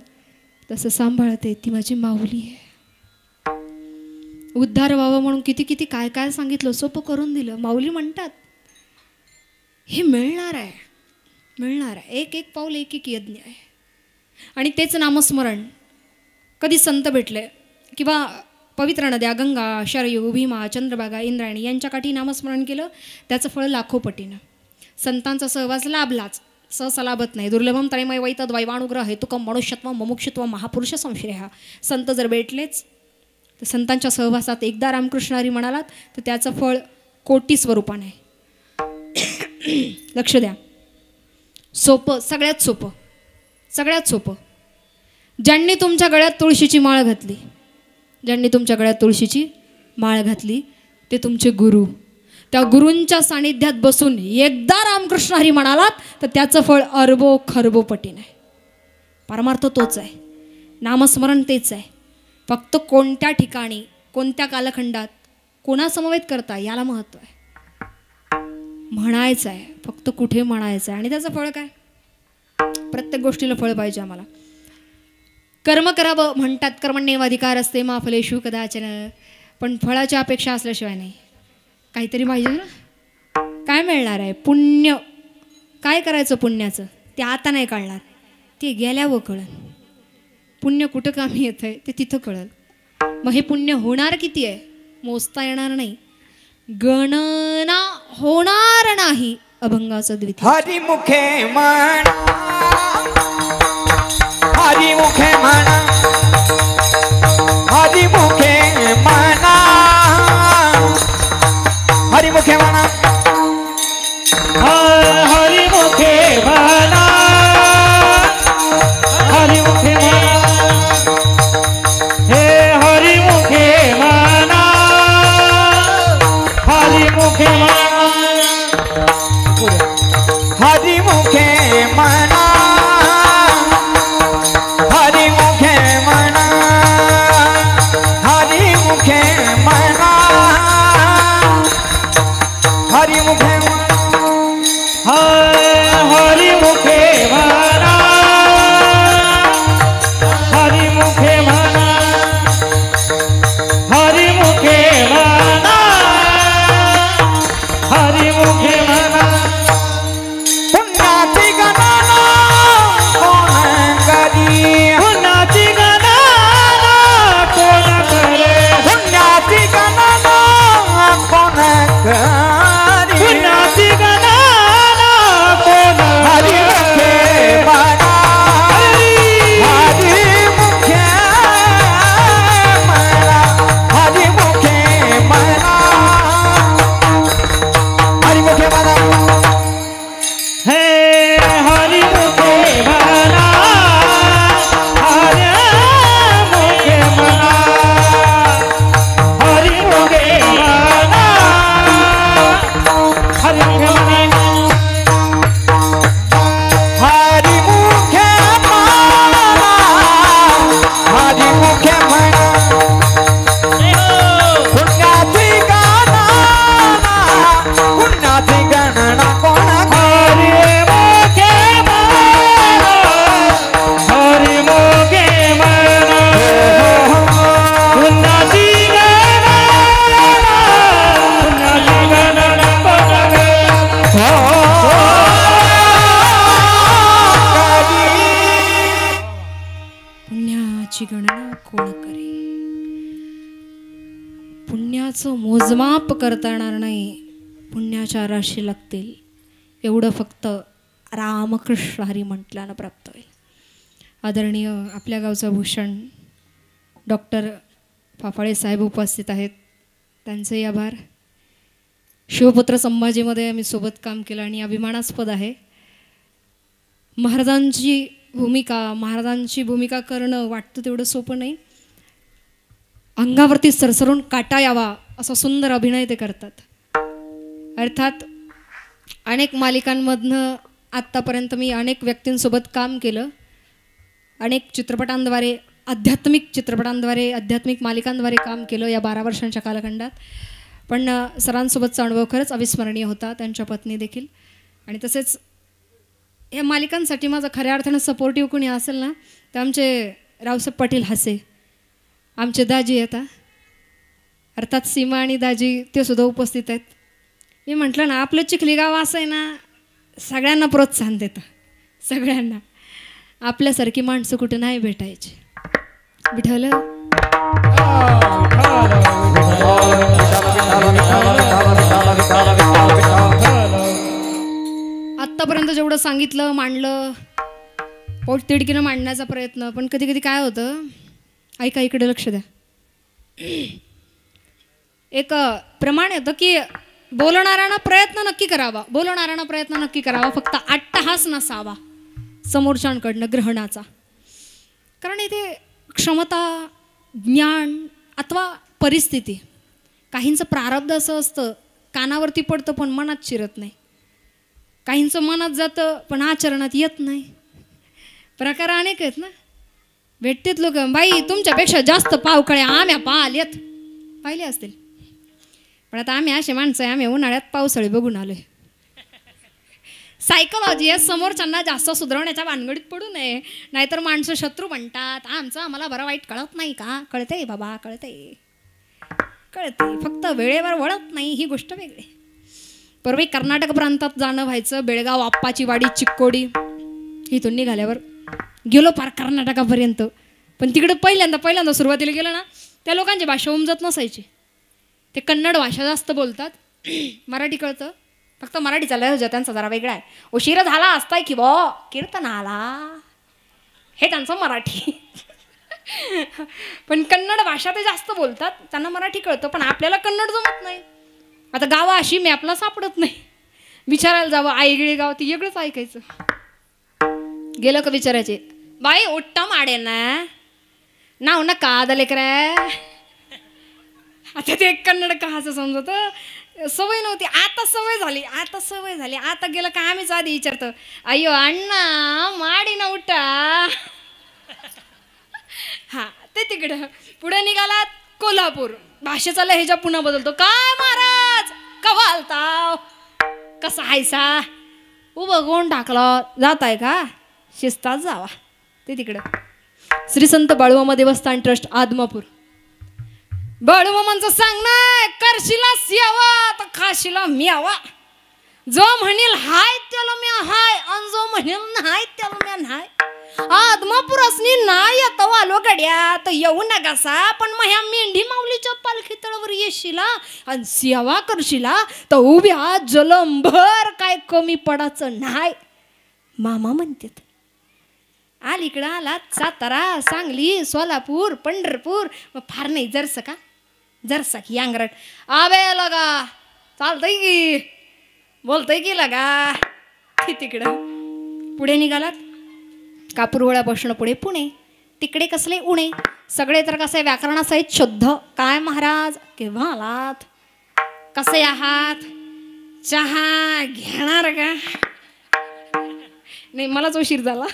तसं सांभाळते ती माझी माऊली आहे. उद्धार व्हावं म्हणून किती किती काय काय सांगितलं, सोपं करून दिलं. माऊली म्हणतात हे मिळणार आहे, मिळणार आहे. एक एक पाऊल एक एक यज्ञ आहे. आणि तेच नामस्मरण कधी संत भेटले किंवा पवित्र नद्या गंगा, शरयू, भीमा, चंद्रभागा, इंद्रायणी यांच्या काठी नामस्मरण केलं त्याचं फळ लाखो पटीनं. संतांचा सहवास लाभलाच, सहसा लाभत नाही. दुर्लभम तळेमय वैतद वैवानुग्रह हेतुकम मनुष्यत्व मुमुक्षुत्व महापुरुष संश्रय. संत जर भेटलेच तर संतांच्या सहवासात एकदा रामकृष्ण हरी म्हणालात तर त्याचं फळ कोटी स्वरूपाने. लक्ष द्या, सोपं, सगळ्यात सोपं, सगळ्यात सोपं. ज्यांनी तुमच्या गळ्यात तुळशीची माळ घातली, ज्यांनी तुमच्या गळ्यात तुळशीची माळ घातली ते तुमचे गुरु. त्या गुरूंच्या सानिध्यात बसून एकदा रामकृष्ण हरी म्हणालात तर त्याचं फळ अरबो खरबो पटीने. परमार्थ तोच आहे, नामस्मरण तेच आहे. फक्त कोणत्या ठिकाणी कोणत्या कालखंडात कोणासमवेत करता याला महत्त्व आहे. म्हणायचं आहे, फक्त कुठे म्हणायचं आहे आणि त्याचं फळ काय. प्रत्येक गोष्टीला फळ पाहिजे आम्हाला. कर्म करावं म्हणतात, कर्मण्येवाधिकार असते मा फलेषु कदाचन. पण फळाची अपेक्षा असल्याशिवाय नाही, काहीतरी पाहिजे ना. काय मिळणार आहे. पुण्य काय करायचं पुण्याचं ते आता नाही कळणार, ते गेल्यावर कळलं. पुण्य कुठं कामी येतं आहे ते तिथं कळलं. मग हे पुण्य होणार किती आहे मोजता येणार नाही, गणना होणार नाही. अभंगाचं द्वितीय. हरिमुखे म्हणा, हरिमुखे म्हणा, हरिमुखे म्हणा, हरिमुखे म्हणा, हरिमुखे म्हणा, हरिमुखे म्हणा, हे हरिमुखे म्हणा, हरिमुखे म्हणा, हरिमुखे म्हणा, हरिमुखे म्हणा, हरिमुखे म्हणा, हरिमुखे हरिमुखे म्हणा, हरिमुखे म्हणा, हरिमुखे म्हणा, हरिमुखे म्हणा. पुण्याची गणना कोण करी, पुण्याची गणना कोण करे, पुण्याची गणना कोण करी, पुण्याची गणना कोण हरिमुखे म्हणा, हरिमुखे म्हणा, हरिमुखे म्हणा, हरिमुखे म्हणा, हे हरिमुखे म्हणा, हरिमुखे म्हणा, हरिमुखे म्हणा, हरिमुखे म्हणा. हरिमुखे म्हणा, हरिमुखे म्हणा, पुण्याची गणना, पुण्याची गणना कोण हरिमुखे म्हणा, हरिमुखे म्हणा, पुण्याची गणना, पुण्याची गणना कोण करे. पुण्याची गणना कोण करे. पुण्याचं मोजमाप करता येणार नाही, पुण्याच्या राशी लागतील एवढं फक्त रामकृष्ण हरी म्हटल्यानं प्राप्त होईल. आदरणीय आपल्या गावचा भूषण डॉक्टर फाफाळे साहेब उपस्थित आहेत, त्यांचेही आभार. शिवपुत्र संभाजीमध्ये आम्ही सोबत काम केलं आणि अभिमानास्पद आहे. महाराजांची भूमिका करणं वाटतं तेवढं सोपं नाही. अंगावरती सरसरून काटा यावा असा सुंदर अभिनय ते करतात. अर्थात अनेक मालिकांमधनं आत्तापर्यंत मी अनेक व्यक्तींसोबत काम केलं, अनेक चित्रपटांद्वारे आध्यात्मिक चित्रपटांद्वारे आध्यात्मिक मालिकांद्वारे काम केलं या 12 वर्षांच्या कालखंडात. पण सरांसोबतचा अनुभव खरंच अविस्मरणीय होता, त्यांच्या पत्नी देखील. आणि तसेच या मालिकांसाठी माझं खऱ्या अर्थानं सपोर्टिव्ह कोणी असेल ना तर आमचे रावसाहेब पाटील हासे, आमचे दाजी येतात, अर्थात सीमा आणि दाजी ते सुद्धा उपस्थित आहेत. मी म्हटलं ना आपलं चिखली गाव असं आहे ना, सगळ्यांना प्रोत्साहन देतं, सगळ्यांना. आपल्यासारखी माणसं कुठं नाही भेटायची. विठ्ठल आत्तापर्यंत जेवढं सांगितलं मांडलं पोटतिडकीनं मांडण्याचा प्रयत्न, पण कधी कधी काय होतं, ऐका इकडे लक्ष द्या. एक प्रमाण येतं की बोलणाऱ्यांना प्रयत्न नक्की करावा, बोलणाऱ्यांना प्रयत्न नक्की करावा, फक्त अट्टहास नसावा समोरच्यांकडनं ग्रहणाचा. कारण इथे क्षमता, ज्ञान अथवा परिस्थिती, काहींचं प्रारब्ध असं असतं कानावरती पडतं पण मनात शिरत नाही, काहींचं मनात जातं पण आचरणात येत नाही. प्रकार अनेक आहेत ना. भेटतेत लोक, बाई तुमच्यापेक्षा जास्त पावकळ्या आम्ही पाहिले असतील, पण आता आम्ही असे माणसं आहे, आम्ही उन्हाळ्यात पावसाळी बघून आलोय. सायकोलॉजी आहे, समोरच्यांना जास्त सुधारवण्याच्या भानगडीत पडू नये, नाहीतर माणसं शत्रू म्हणतात. आमचं आम्हाला बरं वाईट कळत नाही का? कळतंय बाबा, कळतंय, फक्त वेळेवर वळत नाही, ही गोष्ट वेगळी. परवा कर्नाटक प्रांतात जाणं व्हायचं, बेळगाव, आप्पाची वाडी, चिक्कोडी, इथून निघाल्यावर गेलो पार कर्नाटकापर्यंत. पण तिकडे पहिल्यांदा सुरुवातीला गेलं ना, त्या लोकांची भाषा उमजत नसायची. ते कन्नड भाषा जास्त बोलतात, मराठी कळतं, फक्त मराठीचा लहजा त्यांचा जरा वेगळा आहे. उशीर झाला असताय की बो कीर्तन आला, हे त्यांचं मराठी. पण कन्नड भाषा ते जास्त बोलतात, त्यांना मराठी कळतं, पण आपल्याला कन्नड जमत नाही. आता गावा अशी मॅपला सापडत नाही, विचारायला जावं आईगिळी गाव, ती वेगळंच ऐकायचं. गेलं का विचारायचे, बाई उट्टा माडे ना नाव ना का लेकरा. आता ते कन्नड का असं समजत, सवय नव्हती, आता सवय झाली. आता गेलं का आम्हीच आधी विचारतो, अय्यो अण्णा माडी ना उठा. हा ते तिकडं. पुढे निघालात कोल्हापूर, भाषेचा लहेजा पुन्हा बदलतो. काय महाराज कवा आलता, कसा हायसा, उभं गोंड टाकलं, जाताय का, शिस्तात जावा. ते तिकडं. श्री संत बाळूमामा देवस्थान ट्रस्ट आदमापूर. बाळूमामांचं सांगणं, करशिला सियावा तर खाशिला मियावा. जो म्हणेल हाय त्याला मी हाय, आणि जो म्हणेल नाही त्याला मी नाही. आदमापूर असणी नाही येतो आलो गड्या तर येऊ नकासा, पण मग ह्या मेंढी माऊलीच्या पालखी तळावर येशीला आणि सियावा करशिला तर उभ्या जलंभर काय कमी पडायचं नाही. मामा म्हणतात. अलीकडं आलात सातारा, सांगली, सोलापूर, पंढरपूर, मग फार नाही जरसा की अंगरट आबे लगा चालतंय की, बोलतंय की लगा. तिकडं पुढे निघालात, कापूरवळा बसणं पुढे पुणे, तिकडे कसले उणे, सगळे तर कसे व्याकरणासहित शुद्ध. काय महाराज केव्हा आलात, कसे आहात, चहा घेणार का? नाही मलाच उशीर झाला.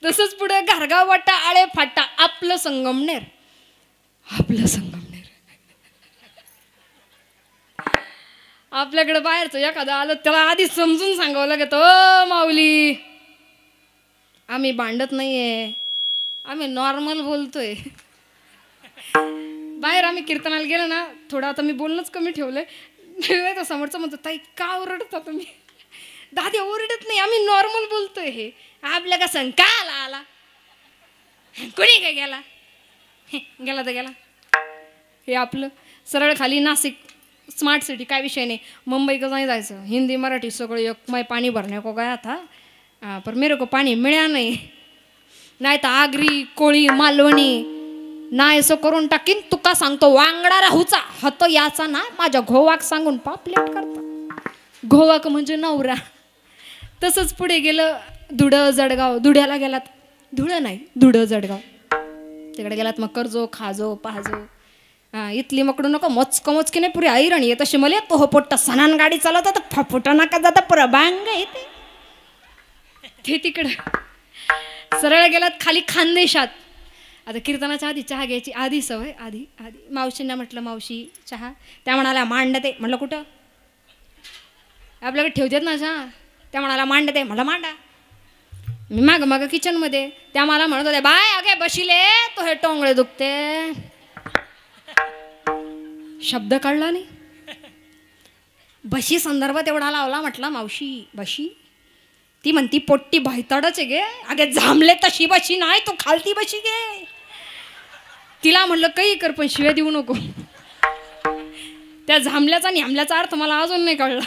तसंच पुढे घारगाव वाटा, आळे फाटा, आपलं संगमनेर. आपल्याकडे बाहेरचं एखादं आलं त्याला आधी समजून सांगावं लागत, ओ माऊली आम्ही भांडत नाहीये, आम्ही नॉर्मल बोलतोय. बाहेर आम्ही कीर्तनाला गेलो ना, थोडं आता मी बोलणंच कमी ठेवलंय, तर समोरचं म्हणतो ताई का ओरडता तुम्ही. दादी ओरडत नाही, आम्ही नॉर्मल बोलतोय. हे आपल्या का सांग का आला कोणी काय गेला तर गेला. हे आपलं सरळ खाली नाशिक स्मार्ट सिटी, काय विषय नाही. मुंबई का नाही जायचं, हिंदी मराठी सगळं एक मैं पाणी भरने को गया था, पर मेरे को पाणी मिळा नाही तर आगरी कोळी मालवणी नाही असं करून टाकीन. तुका सांगतो वांगडा राहूचा हत याचा ना, माझ्या घोवाक सांगून पापलेट करता. घोवाक म्हणजे नवरा. तसंच पुढे गेलं धुळं जळगाव. धुळ्याला गेलात, धुळं नाही धुळं जळगाव, तिकडे गेलात मग करजो खाजो पाहजो. इथली मकडू नको मोचकी नाही पुरी ऐरण येत अशी मला तो पोट्टा सणान गाडी चालवता तर फपोटा नका जाता प्रभांग येते. ते तिकडं सरळ गेलात खाली खानदेशात, आता कीर्तनाच्या आधी चहा घ्यायची आधी सवय आधी मावशींना म्हटलं मावशी चहा, त्या म्हणाल्या मांडते. म्हटलं कुठं आपल्याकडे ठेवतात ना चहा, त्या म्हणाला मांडते. म्हटलं मांडा. मी मागं किचनमध्ये, त्या मला म्हणत होत्या बाय अगे बशिले तो हे टोंगळे दुखते. शब्द काढला नाही. बशी संदर्भात एवढा लावला. म्हटलं मावशी बशी, ती म्हणती पोट्टी भायताडच आहे गे, अगे झांबले तशी बशी नाही तू खालती बशी गे. तिला म्हणलं काही कर पण शिव्या देऊ नको. त्या झांबल्याचा आणि ह्यामल्याचा अर्थ मला अजून नाही कळला.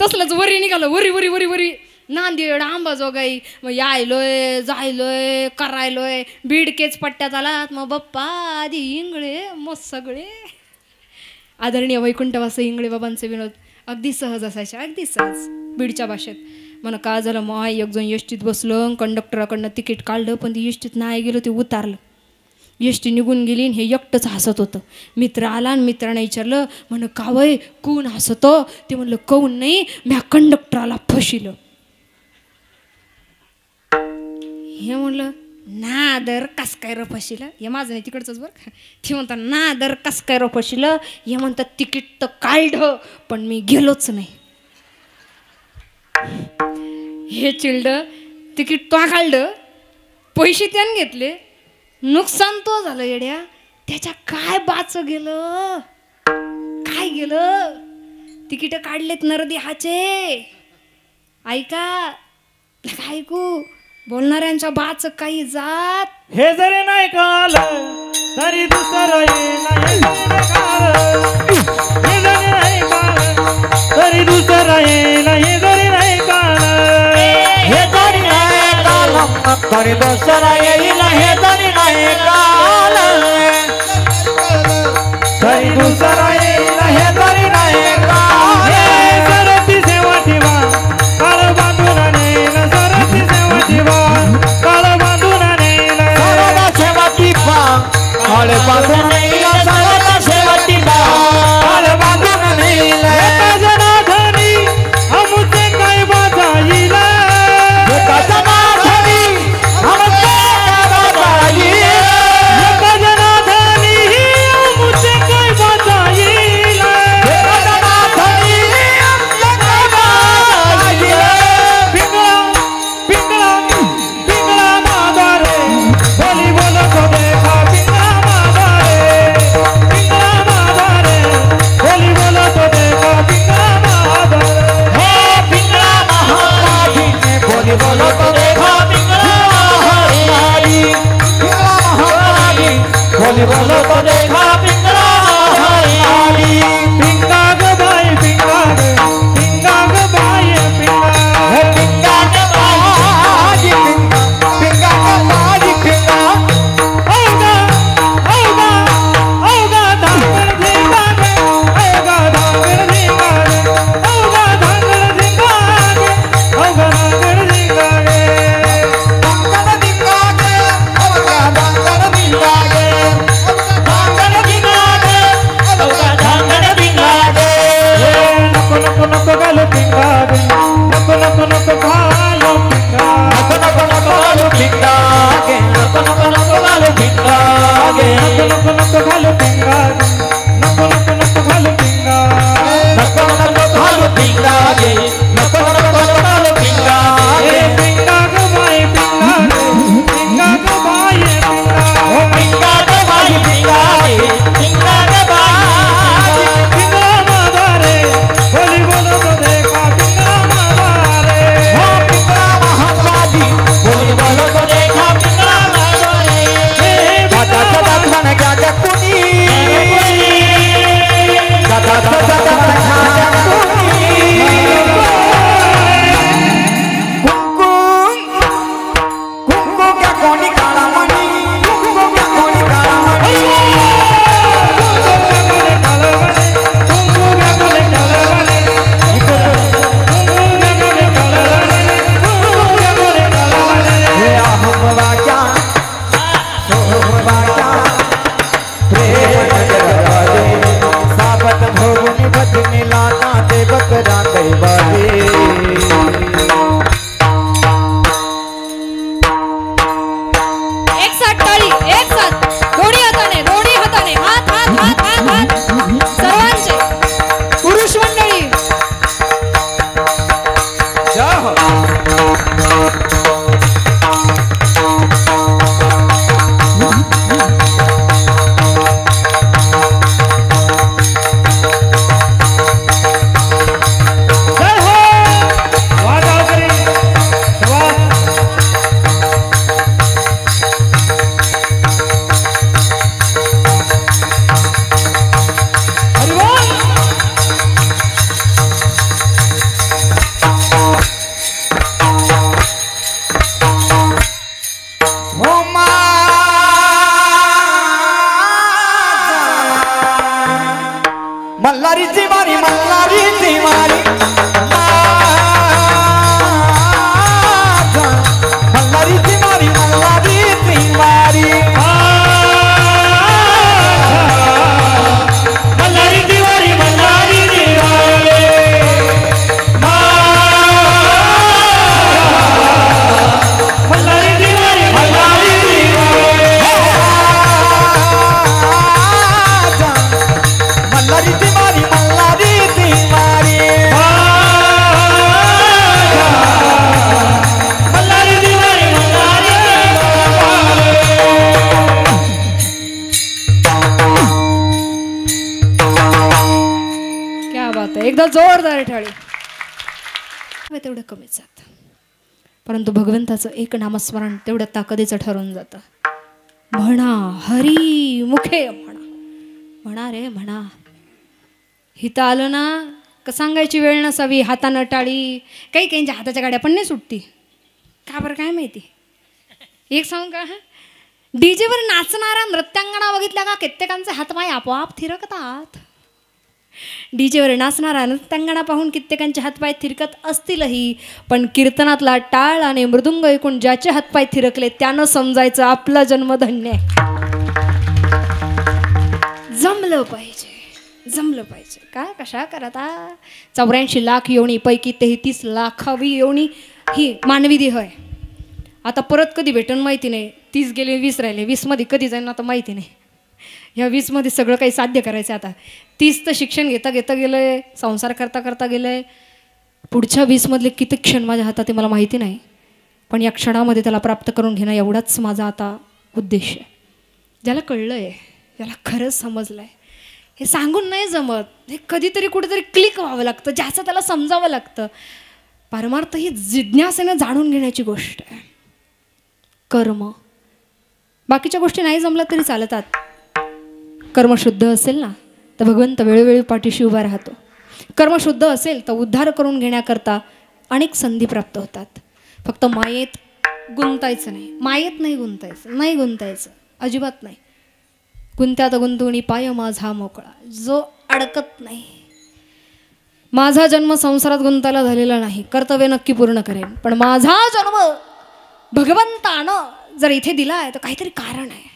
तसलंच वरी निघालं, वरी वरी वरी वरी नांदेड अंबाजोगाई, मग यायलोय जायलोय करायलोय, बीडकेच पट्ट्यात आलात. मग बाप्पा आधी इंगळे मग सगळे. आदरणीय वैकुंठवासी इंगळे बाबांचे विनोद अगदी सहज असायचे, अगदी सहज बीडच्या भाषेत. म्हणा का झालं मग एक जण एसटीत बसलं, कंडक्टराकडनं तिकीट काढलं पण ती एसटीत नाही गेलं, ते उतारलं. एसटी निघून गेली आणि हे एकटंच हसत होतं. मित्र आला आणि मित्राने विचारलं म्हण का वय कोण हसतं. ते म्हणलं कौन नाही, म्या कंडक्टराला फसिलं. हे म्हणलं नादर कस काय र फसिलं. हे माझं नाही तिकडचंच बरं का. ते म्हणतात नादर कस काय र फसिलं. हे म्हणतात तिकीट तर काढलं पण मी गेलोच नाही. हे चिडलं, तिकीट तो काढलं पैसे त्याने घेतले, नुकसान तो झालं येड्या. त्याच्या काय बाच गेलं, काय गेलं. तिकीट काढलेत नरदेहाचे. ऐका ऐकू बोलणाऱ्यांच्या बाच काही जात. हे जरी नाही कळालं तरी दुसरं येणार. हे जरी नाही कळालं तरी दुसरं येणार. हे जरी नाही कळालं, हे जरी नाही काल तरी दुसरा येईल. हे जरी नाही काल तरी दुसरं येईल. हे जरी नाही कळालं. सरती सेवा ठेवा काळ बांधून नेल. सरती सेवा ठेवा काळ बांधून नेल. सरदा शेवटी पा काळ बांधून नेईल. सरदा शेवटी पा काळ बांधून नेईल. एका जनार्दनी आमुचे काय बाजा येईल. एका जनार्दनी आमचे बाबा येईल. एका जनार्दनी आमुचे काय बाजा येईल. एका जनार्दनी आमचे बाबा येईल. पिंगळा पिंगळा पिंगळा मागा रे बोली बोलतो देखा. पिंगळा मागा रे पिंगळा मागा रे बोली बोलतो देखा. पिंगळा मागा रे. हे पिंगळा महाराजीने बोली बोलतो देखा. पिंगळा महाराजी पिंगळा महाराजी बोली बोलतो देखा. पिंगळा महाराजी पिंगा ग बाई पिंगा ग बाई पिंगा. हे पिंगा के बाजी पिंगा पिंगा के बाजी पिंगा. औगा औगा औगा धांगड झिंगा गे. औगा धांगड झिंगा गे. औगा धांगड झिंगा गे. औगा धांगड झिंगा गे. दांगड दिंगा गे. औगा दांगड दिंगा गे. दांगड एकदा जोरदार टाळी. तेवढं कमीच जातं, परंतु भगवंताचं एक नामस्मरण तेवढं ताकदीचं ठरून जातं. म्हणा हरी मुखे, म्हणा रे म्हणा. हिथं आलं ना का सांगायची वेळ नसावी. हातानं टाळी. काही काहींच्या हाताच्या गाड्या पण नाही सुटती. का बरं काय माहिती. एक सांगू का, डीजेवर नाचणारा नृत्यांगणा बघितल्या का, कित्येकांचे हातपाय आपोआप थिरकतात. डीजेवर नाचणारा नृत्यांगणा पाहून कित्येकांचे हातपाय थिरकत असतीलही, पण कीर्तनातला टाळ आणि मृदुंग ऐकून ज्याचे हातपाय थिरकले त्यानं समजायचं आपला जन्म धन्य आहे. जमलं पाहिजे, जमलं पाहिजे. काय कशा करता 84 लाख योनी पैकी 33 लाखावी योनी ही मानवी देह आहे. आता परत कधी भेटून माहिती नाही. 30 गेले 20 राहिले. 20 मध्ये कधी जाईन आता माहिती नाही. ह्या 20 मध्ये सगळं काही साध्य करायचं. आता 30 तर शिक्षण घेता घेता गेलंय, संसार करता करता गेलंय. पुढच्या 20 मधले किती क्षण माझ्या हातात ते मला माहिती नाही, पण या क्षणामध्ये त्याला प्राप्त करून घेणं एवढाच माझा आता उद्देश आहे. ज्याला कळलंय, ज्याला खरंच समजलंय, हे सांगून नाही जमत. हे कधीतरी कुठेतरी क्लिक व्हावं लागतं, ज्याचं त्याला समजावं लागतं. परमार्थ ही जिज्ञासेने जाणून घेण्याची गोष्ट आहे. कर्म, बाकीच्या गोष्टी नाही जमल्या तरी चालतात. कर्म शुद्ध असेल ना तर भगवंत वेळोवेळी पाठीशी उभा राहतो. कर्म शुद्ध असेल तर उद्धार करून घेण्याकरता अनेक संधी प्राप्त होतात. फक्त मायेत गुंतायचं नाही. मायेत नाही गुंतायचं अजिबात नाही. गुंत्यात गुंतवणी पाय माझा मोकळा, जो अडकत नाही. माझा जन्म संसारात गुंतायला झालेला नाही. कर्तव्य नक्की पूर्ण करेन, पण माझा जन्म भगवंतानं जर इथे दिलाय तर काहीतरी कारण आहे.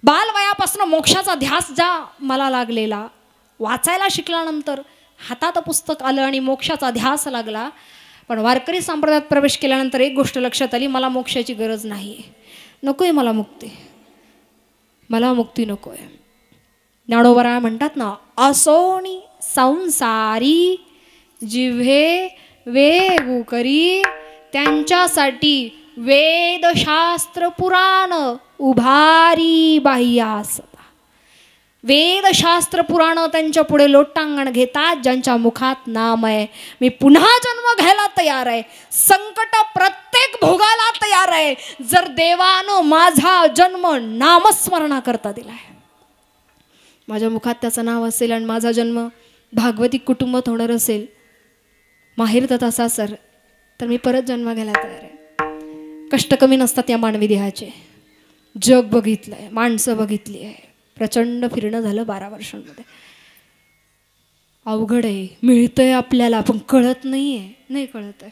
बालवयापासून मोक्षाचा ध्यास ज्या मला लागलेला, वाचायला शिकल्यानंतर हातात पुस्तक आलं आणि मोक्षाचा ध्यास लागला. पण वारकरी संप्रदायात प्रवेश केल्यानंतर एक गोष्ट लक्षात आली, मला मोक्षाची गरज नाही. नकोय मला मुक्ती, मला मुक्ती नकोय. ज्ञानोबा म्हणतात ना, असोनी संसारी जिव्हे वेगू करी, त्यांच्यासाठी वेदशास्त्र पुराण उभारी बाह्यासता. वेदशास्त्र पुराण त्यांच्या पुढे लोटांगण घेतात, ज्यांच्या मुखात नाम आहे. मी पुन्हा जन्म घ्यायला तयार आहे, संकट प्रत्येक भोगाला तयार आहे, जर देवानं माझा जन्म नामस्मरणा करता दिलाय. माझ्या मुखात त्याचं नाव असेल आणि माझा जन्म भागवती कुटुंबात होणार असेल, माहेर तथा सासर, तर मी परत जन्म घ्यायला तयार आहे. कष्ट कमी नसतात या मानवी देहाचे. जग बघितलंय, माणसं बघितली आहे. प्रचंड फिरणं झालं 12 वर्षांमध्ये. अवघड आहे. मिळतंय आपल्याला पण कळत नाहीये. नाही कळत आहे.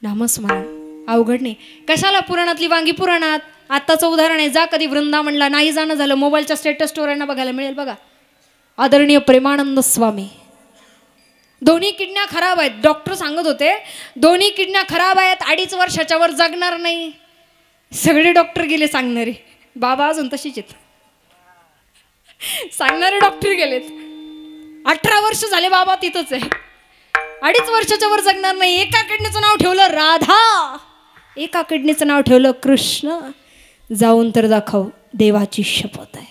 नामस्मरण अवघड नाही. कशाला पुराणातली वांगी पुराणात. आत्ताचं उदाहरण आहे, जा कधी वृंदावनला. नाही जाणं झालं, मोबाईलच्या स्टेटस स्टोऱ्यांना बघायला मिळेल. बघा, आदरणीय प्रेमानंद स्वामी, दोन्ही किडन्या खराब आहेत. डॉक्टर सांगत होते दोन्ही किडन्या खराब आहेत, 2.5 वर्षाच्या वर जगणार नाही. सगळे डॉक्टर गेले सांगणारे. बाबा अजून तशीच आहेत. सांगणारे डॉक्टर गेलेत. 18 वर्ष झाले बाबा तिथंच आहे. 2.5 वर्षाच्या वर जगणार नाही. एका किडनीचं नाव ठेवलं राधा, एका किडनीचं नाव ठेवलं कृष्ण. जाऊन तर दाखव, देवाची शपथ आहे.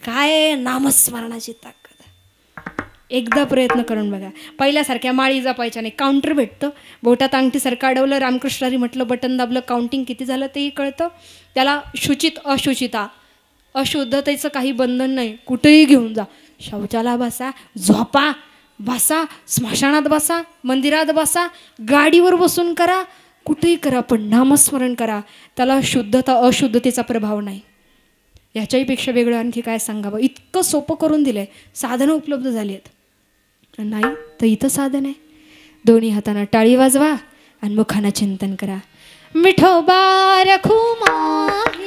काय नामस्मरणाची ताकद. एकदा प्रयत्न करून बघा. पहिल्यासारख्या माळी जपायच्या नाही. काउंटर भेटतं, बोटात अंगठीसारखं अडवलं, रामकृष्णारी म्हटलं, बटन दाबलं, काउंटिंग किती झालं तेही कळतं. त्याला शुचित अशुचिता अशुद्धतेचं काही बंधन नाही. कुठेही घेऊन जा. शौचाला बसा, झोपा, बसा, स्मशानात बसा, मंदिरात बसा, गाडीवर बसून करा, कुठेही करा, पण नामस्मरण करा. त्याला शुद्धता अशुद्धतेचा प्रभाव नाही. ह्याच्याहीपेक्षा वेगळं आणखी काय सांगावं. इतकं सोपं करून दिलंय. साधनं उपलब्ध झाली आहेत. नाही तर इथं साधन आहे. दोन्ही हाताने टाळी वाजवा आणि मुखानं चिंतन करा. विठोबा रखू माही,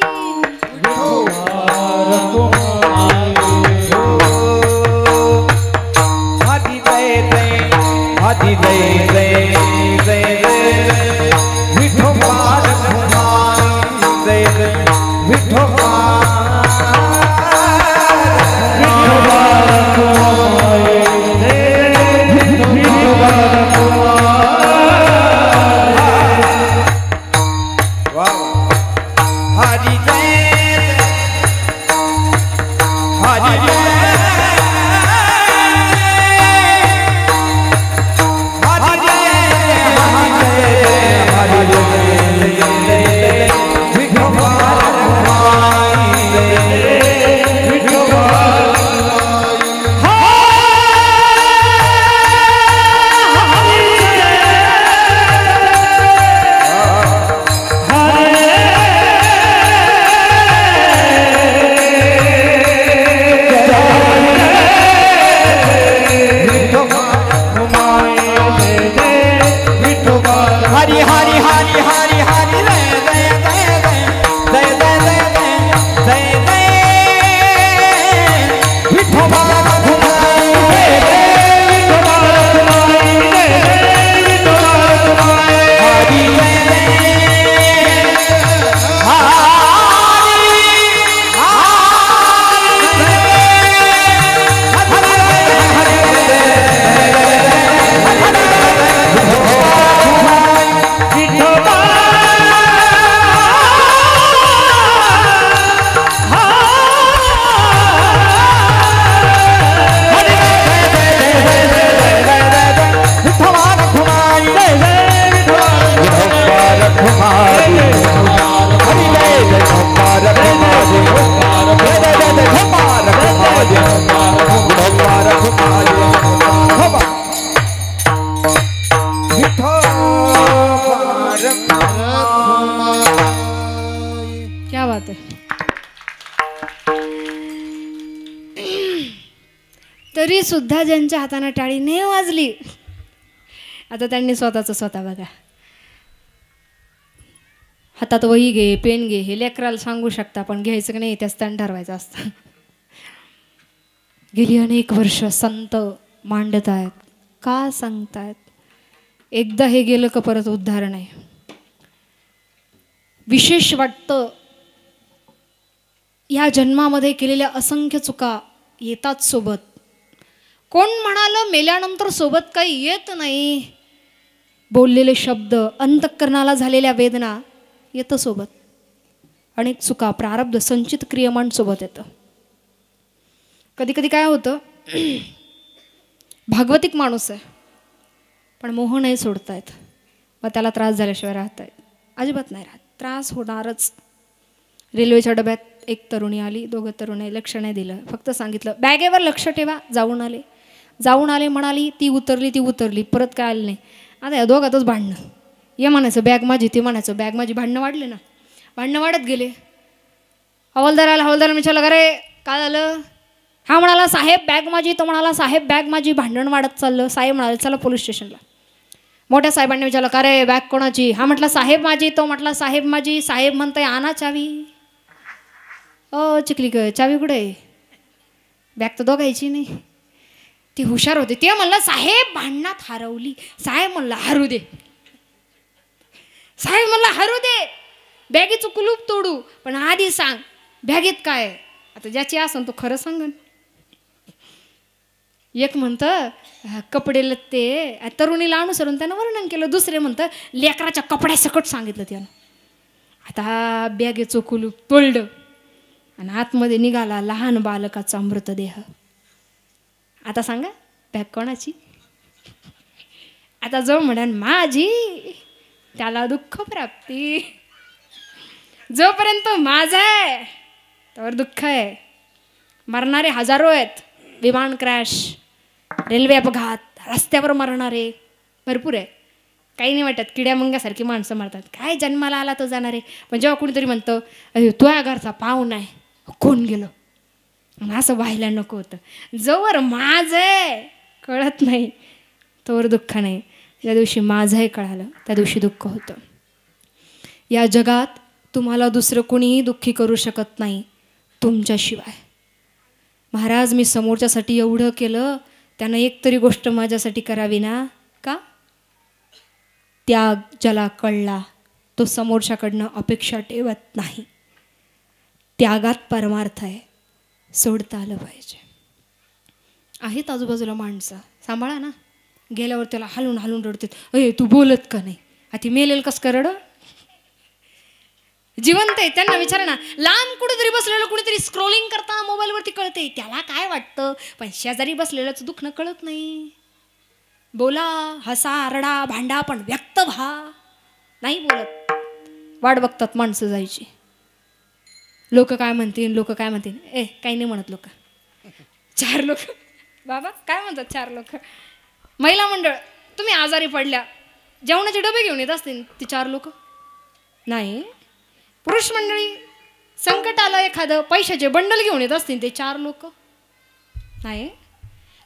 आदि जय जय, आदि जय जय जय जय, विठोबा रखू माही, जय जय विठोबा. हरि जय तरी सुद्धा ज्यांच्या हाताने टाळी नाही वाजली, आता त्यांनी स्वतःचं स्वतः बघा. हातात वही घे, पेन घे, हे लेकराला सांगू शकता, पण घ्यायचं की नाही त्याच त्यानं ठरवायचं असतं. गेली अनेक वर्ष संत मांडत आहेत. का सांगतायत? एकदा हे गेलं का परत उद्धार नाही. विशेष वाटतं या जन्मामध्ये केलेल्या असंख्य चुका येतात सोबत. कोण म्हणालं मेल्यानंतर सोबत काही येत नाही. बोललेले शब्द, अंतःकरणाला झालेल्या वेदना येतं सोबत. अनेक चुका, प्रारब्ध, संचित क्रियमान सोबत येतं. कधी कधी काय होतं, भागवतिक माणूस आहे पण मोह नाही सोडतायत, मग त्याला त्रास झाल्याशिवाय राहत आहेत अजिबात नाही राहत. त्रास होणारच. रेल्वेच्या डब्यात एक तरुणी आली, दोघं तरुणी, लक्ष नाही दिलं, फक्त सांगितलं बॅगेवर लक्ष ठेवा. जाऊन आले म्हणाली, ती उतरली, परत काय आली नाही. आता या दोघातच भांडणं. ये म्हणायचं बॅग माझी, ते म्हणायचं बॅग माझी. भांडणं वाढले ना, भांडणं वाढत गेले. हवालदार आला, हवालदार विचारलं अरे काय झालं? हा म्हणाला साहेब बॅग माझी, तो म्हणाला साहेब बॅग माझी. भांडण वाढत चाललं. साहेब म्हणाले चला पोलीस स्टेशनला. मोठ्या साहेबांनी विचारलं का रे बॅग कोणाची? हा म्हटला साहेब माझी, तो म्हटला साहेब माझी. साहेब म्हणताय आणा चावी. चिखली ग चावी कुठे आहे? बॅग तर दोघायची नाही. ती हुशार होती, ते म्हणलं साहेब भांडणात हरवली. साहेब म्हणला हरू दे. साहेब म्हणला हरू दे, बॅगेचं कुलूप तोडू, पण आधी सांग बॅगेत काय आहे. आता ज्याची असन तो खरं सांगन. एक म्हणतं कपडे लत्ते, तरुणीला अनुसरून त्यानं वर्णन केलं. दुसरे म्हणतं लेकराच्या कपड्यासकट सांगितलं त्यानं. आता बॅगेचं कुलूप तोडलं आणि आतमध्ये निघाला लहान बालकाचा मृतदेह. आता सांगा बॅग कोणाची? आता जो म्हणन माझी त्याला दुःख प्राप्ती. जोपर्यंत माझा आहे त्यावर दुःख आहे. मरणारे हजारो आहेत. विमान क्रॅश, रेल्वे अपघात, रस्त्यावर मरणारे भरपूर आहे. काही नाही वाटत, किड्या मुंग्यासारखी माणसं मरतात. काय जन्माला आला तर जाणार आहे. पण जेव्हा कुणीतरी म्हणतं अरे तो या घरचा पाहुणा आहे, कोण गेलं, असं व्हायला नको होतं. जोवर माझं आहे कळत नाही तोवर दुःख नाही. ज्या दिवशी माझं आहे कळालं त्या दिवशी दुःख होतं. या जगात तुम्हाला दुसरं कोणीही दुःखी करू शकत नाही तुमच्याशिवाय. महाराज मी समोरच्यासाठी एवढं केलं, त्यानं एक तरी गोष्ट माझ्यासाठी करावी ना. का? त्याग ज्याला कळला तो समोरच्याकडनं अपेक्षा ठेवत नाही. त्यागात परमार्थ आहे. सोडता आलं पाहिजे. आहेत आजूबाजूला माणसं, सांभाळा ना. गेल्यावर त्याला हलून हलून रडते, अय तू बोलत का नाही? आता मेलेल कस का रड? जिवंत आहे त्यांना विचारा ना. लांब कुठेतरी बसलेलं कुणीतरी स्क्रोलिंग करताना मोबाईलवरती कळते, त्याला काय वाटतं. पण शेजारी बसलेलंच दुःख न कळत नाही. बोला, हसा, रडा, भांडा, पण व्यक्त व्हा. नाही बोलत. वाट बघतात माणसं जायची. लोक काय म्हणतील, लोक काय म्हणतील. काही नाही म्हणत लोक. 4 लोक बाबा काय म्हणतात 4 लोक. महिला मंडळ, तुम्ही आजारी पडल्या, जेवणाचे डबे घेऊन येत असतील ती 4 लोक. नाही. पुरुष मंडळी, संकट आलं एखादं, पैशाचे बंडल घेऊन येत असतील ते 4 लोक. नाही.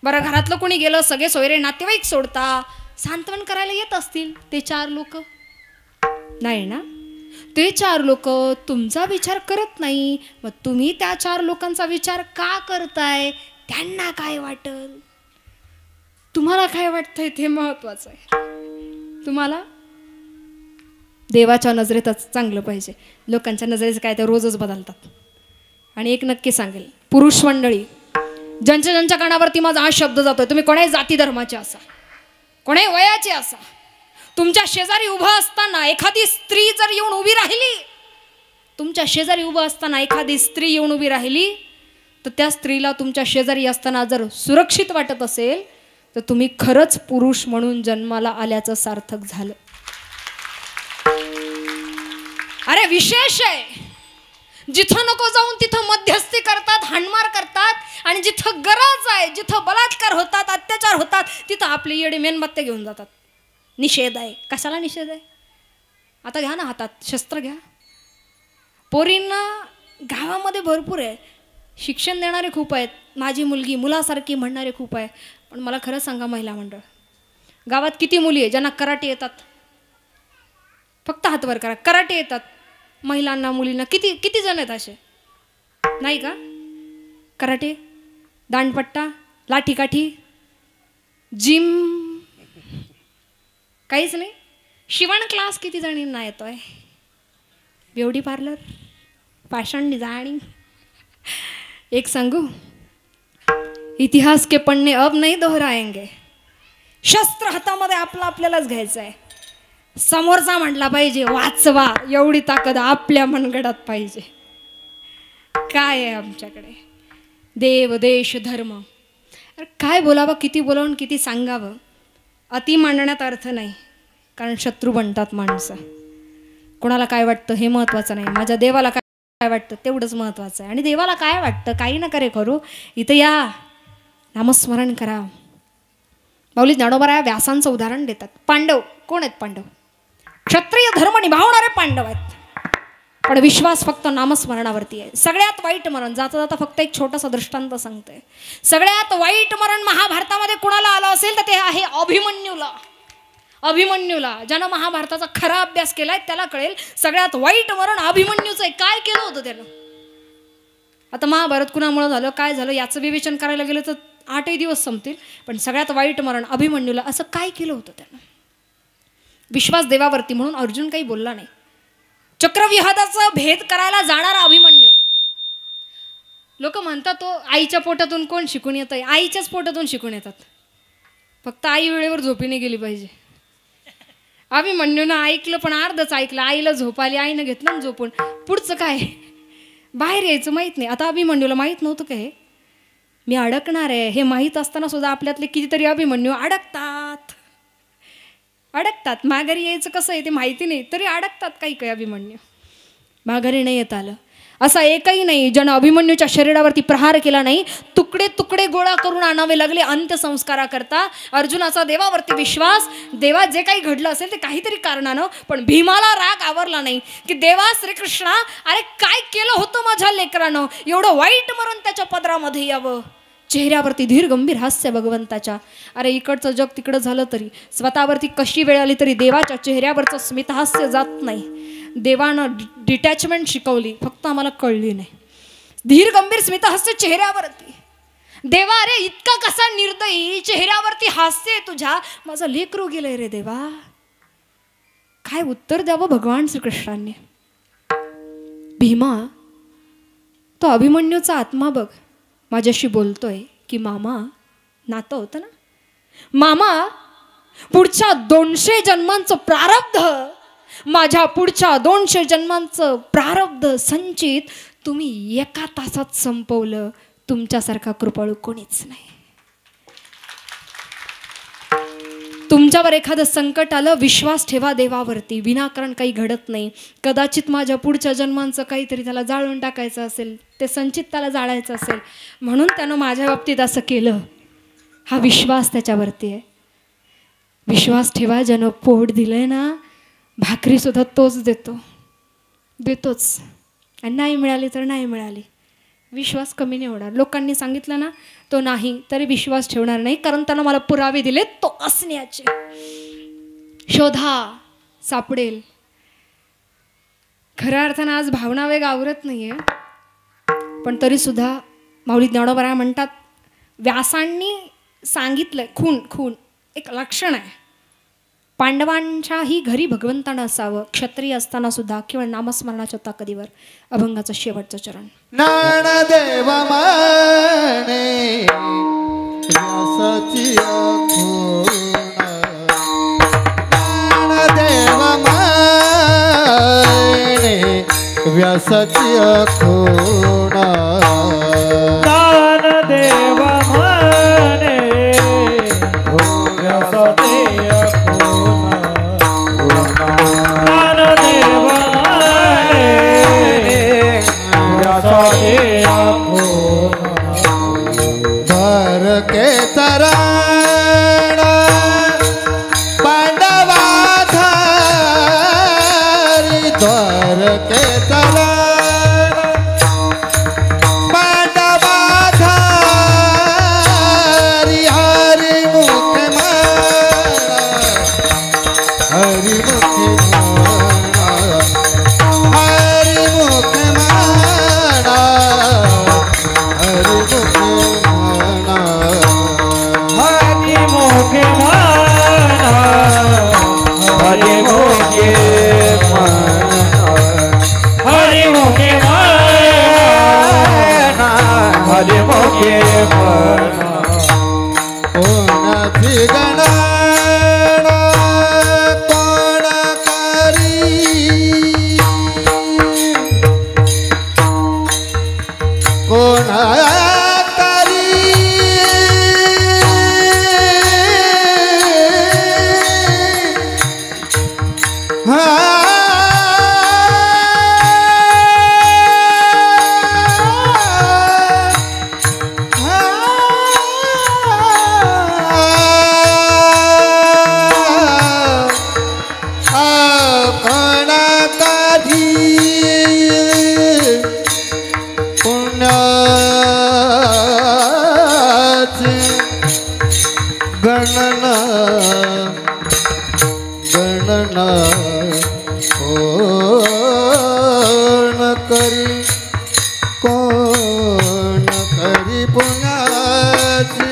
बरं घरातलं कोणी गेलं, सगळे सोयरे नातेवाईक सोडता सांत्वन करायला येत असतील ते 4 लोक. नाही ना. ते 4 लोक तुमचा विचार करत नाही. मग तुम्ही त्या 4 लोकांचा विचार का करताय? त्यांना काय वाटल, तुम्हाला काय वाटतंय ते महत्वाचं आहे. तुम्हाला देवाच्या नजरेतच चांगलं पाहिजे. लोकांच्या नजरेचं काय ते रोजच बदलतात. आणि एक नक्की सांगेल, पुरुष मंडळी, ज्यांच्या कानावरती माझा हा शब्द जातोय, तुम्ही कोणाही जाती धर्माचे असा, कोणाही वयाचे असा, तुमच्या शेजारी उभं असताना एखादी स्त्री जर येऊन उभी राहिली, तुमच्या शेजारी उभं असताना एखादी स्त्री येऊन उभी राहिली, तर त्या स्त्रीला तुमच्या शेजारी असताना जर सुरक्षित वाटत असेल तर तुम्ही खरंच पुरुष म्हणून जन्माला आल्याचं सार्थक झालं. अरे विशेष आहे, जिथं नको जाऊन तिथं मध्यस्थी करतात, हाणमार करतात, आणि जिथं गरज आहे, जिथं बलात्कार होतात, अत्याचार होतात, तिथं आपले येडे मेणबत्त्या घेऊन जातात. निषेध आहे. कशाला निषेध आहे? आता घ्या ना हातात शस्त्र घ्या. पोरींना गावामध्ये भरपूर आहे, शिक्षण देणारे खूप आहेत, माझी मुलगी मुलासारखी म्हणणारे खूप आहे. पण मला खरं सांगा महिला मंडळ, गावात किती मुली आहे ज्यांना कराटे येतात? फक्त हात वर करा. कराटे येतात महिलांना मुलींना किती किती जण आहेत असे? नाही का? कराटे, दांडपट्टा, लाठीकाठी, जिम काहीच नाही. शिवण क्लास किती जणींना येतोय? Beauty parlour, fashion designing. एक सांगू, इतिहास के पन्ने अब नहीं दोहराएंगे. शस्त्र हातामध्ये आपल्यालाच घ्यायचं आहे. समोरचा म्हटला पाहिजे वाचवा, एवढी ताकद आपल्या मनगडात पाहिजे. काय आहे आमच्याकडे? देव, देश, धर्म. अरे काय बोलावं, किती बोलावं, किती सांगावं? अति मांडण्यात अर्थ नाही, कारण शत्रू बनतात माणसं. कोणाला काय वाटतं हे महत्त्वाचं नाही. माझ्या देवाला काय वाटतं तेवढंच महत्त्वाचं आहे. आणि देवाला काय वाटतं काही नका रे करू, इथं या, नामस्मरण करा. माऊली ज्ञानोबा व्यासांचं उदाहरण देतात. पांडव कोण आहेत? पांडव क्षत्रिय धर्म निभावणारे पांडव आहेत, पण विश्वास फक्त नामस्मरणावरती आहे. सगळ्यात वाईट मरण, जाता जाता फक्त एक छोटासा दृष्टांत सांगते. सगळ्यात वाईट मरण महाभारतामध्ये कुणाला आलं असेल तर ते आहे अभिमन्यूला. अभिमन्यूला, ज्यानं महाभारताचा खरा अभ्यास केलाय त्याला कळेल सगळ्यात वाईट मरण अभिमन्यूचं आहे. काय केलं होतं त्यानं? आता महाभारत कुणामुळे झालं, काय झालं याचं विवेचन करायला गेलं तर 8 दिवस संपतील. पण सगळ्यात वाईट मरण अभिमन्यूला. असं काय केलं होतं त्यानं? विश्वास देवावरती, म्हणून अर्जुन काही बोलला नाही. चक्रव्यूहाचा भेद करायला जाणारा अभिमन्यू. लोक म्हणतात तो आईच्या पोटातून कोण शिकून येत आहे? आईच्याच पोटातून शिकून येतात, फक्त आई वेळेवर झोपीने गेली पाहिजे. अभिमन्यूनं ऐकलं पण अर्धच ऐकलं. आईला झोप आली, आईनं घेतलं ना झोपून. पुढचं काय? बाहेर यायचं माहीत नाही. आता अभिमन्यूला माहीत नव्हतं काय मी अडकणार आहे हे माहीत असताना सुद्धा आपल्यातले कितीतरी अभिमन्यू अडकतात. माघारी यायचं कसं आहे ते माहिती नाही तरी अडकतात काही अभिमन्यू. माघारी नाही येत आलं असा एकही नाही ज्यानं अभिमन्यूच्या शरीरावरती प्रहार केला नाही. तुकडे तुकडे गोळा करून आणावे लागले अंत्यसंस्काराकरता. अर्जुनाचा देवावरती विश्वास, देवा जे काही घडलं असेल ते काहीतरी कारणानं. पण भीमाला राग आवरला नाही की देवा श्रीकृष्णा, अरे काय केलं होतं माझ्या लेकरानं, एवढं वाईट मरण त्याच्या पदरामध्ये यावं. चेहऱ्यावरती धीर गंभीर हास्य भगवंताच्या. अरे इकडचं जग तिकडं झालं तरी, स्वतःवरती कशी वेळ आली तरी देवाच्या चेहऱ्यावरचं स्मितहास्य जात नाही. देवानं डिटॅचमेंट शिकवली, फक्त आम्हाला कळली नाही. धीर गंभीर स्मितहास्य चेहऱ्यावरती. देवा अरे इतका कसा निर्दयी, चेहऱ्यावरती हास्य आहे तुझ्या, माझं लेकरू गेलंय रे देवा. काय उत्तर द्यावं भगवान श्रीकृष्णांनी? भीमा, तो अभिमन्यूचा आत्मा बघ माझ्याशी बोलतोय की मामा, नातं होतं ना मामा, पुढच्या 200 जन्मांचं प्रारब्ध, माझ्या पुढच्या 200 जन्मांचं प्रारब्ध संचित तुम्ही एका तासात संपवलं. तुमच्यासारखा कृपाळू कोणीच नाही. तुमच्यावर एखादं संकट आलं, विश्वास ठेवा देवावरती. विनाकारण काही घडत नाही. कदाचित माझ्या पुढच्या जन्मांचं काहीतरी त्याला जाळून टाकायचं असेल, ते संचित त्याला जाळायचं असेल, म्हणून त्यानं माझ्या बाबतीत असं केलं. हा विश्वास त्याच्यावरती आहे. विश्वास ठेवा, ज्यानं पोट दिलंय ना, भाकरी सुद्धा तोच देतोच. आणि नाही मिळाली तर नाही मिळाली, विश्वास कमी नाही होणार. लोकांनी सांगितलं ना तो नाही तरी विश्वास ठेवणार नाही, कारण त्यानं मला पुरावे दिले तो असण्याचे. शोधा, सापडेल. खऱ्या अर्थानं आज भावना वेग आवरत नाहीये, पण तरी सुद्धा माऊली ज्ञानोबा म्हणतात, व्यासांनी सांगितलंय खून एक लक्षण आहे. पांडवांच्याही घरी भगवंतानं असावं, क्षत्रिय असताना सुद्धा. केवळ नामस्मरणाच्या ताकदीवर. अभंगाचं शेवटचं चरण. ज्ञानदेव माने व्यासाची खूण, ज्ञानदेव माने व्यासाची खूण, ज्ञानदेव माने व्यासाची भर के चरण पांडवाधारी, द्वार के चरण पांडवाधारी, योग्य म्हणा कोणाची गणना कोण करी कोण करी गणना गणना कोण करी पुण्याची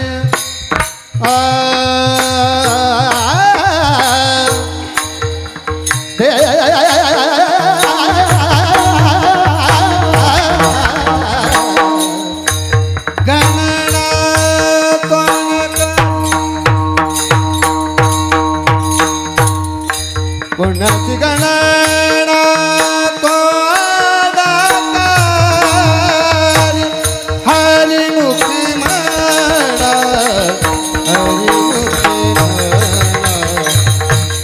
कोणाची गणना कोणाकारी हरिमुखी म्हणा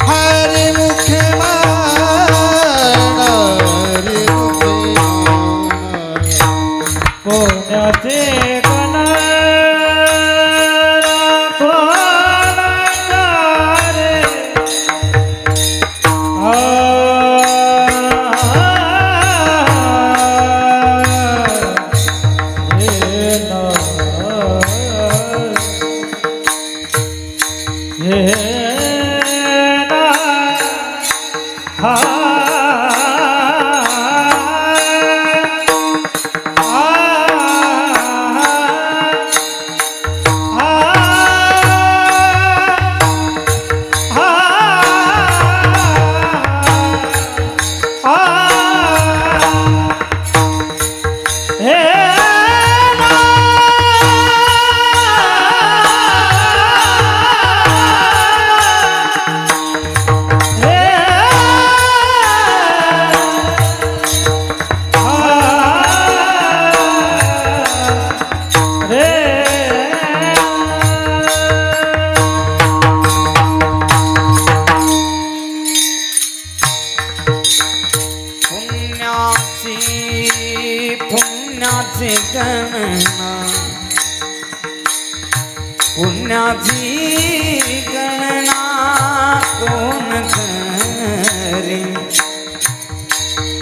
हरिमुखी म्हणा कोणाचे गणना कोणाकारे पुण्याची गणना पुण्याची गणना कोण करी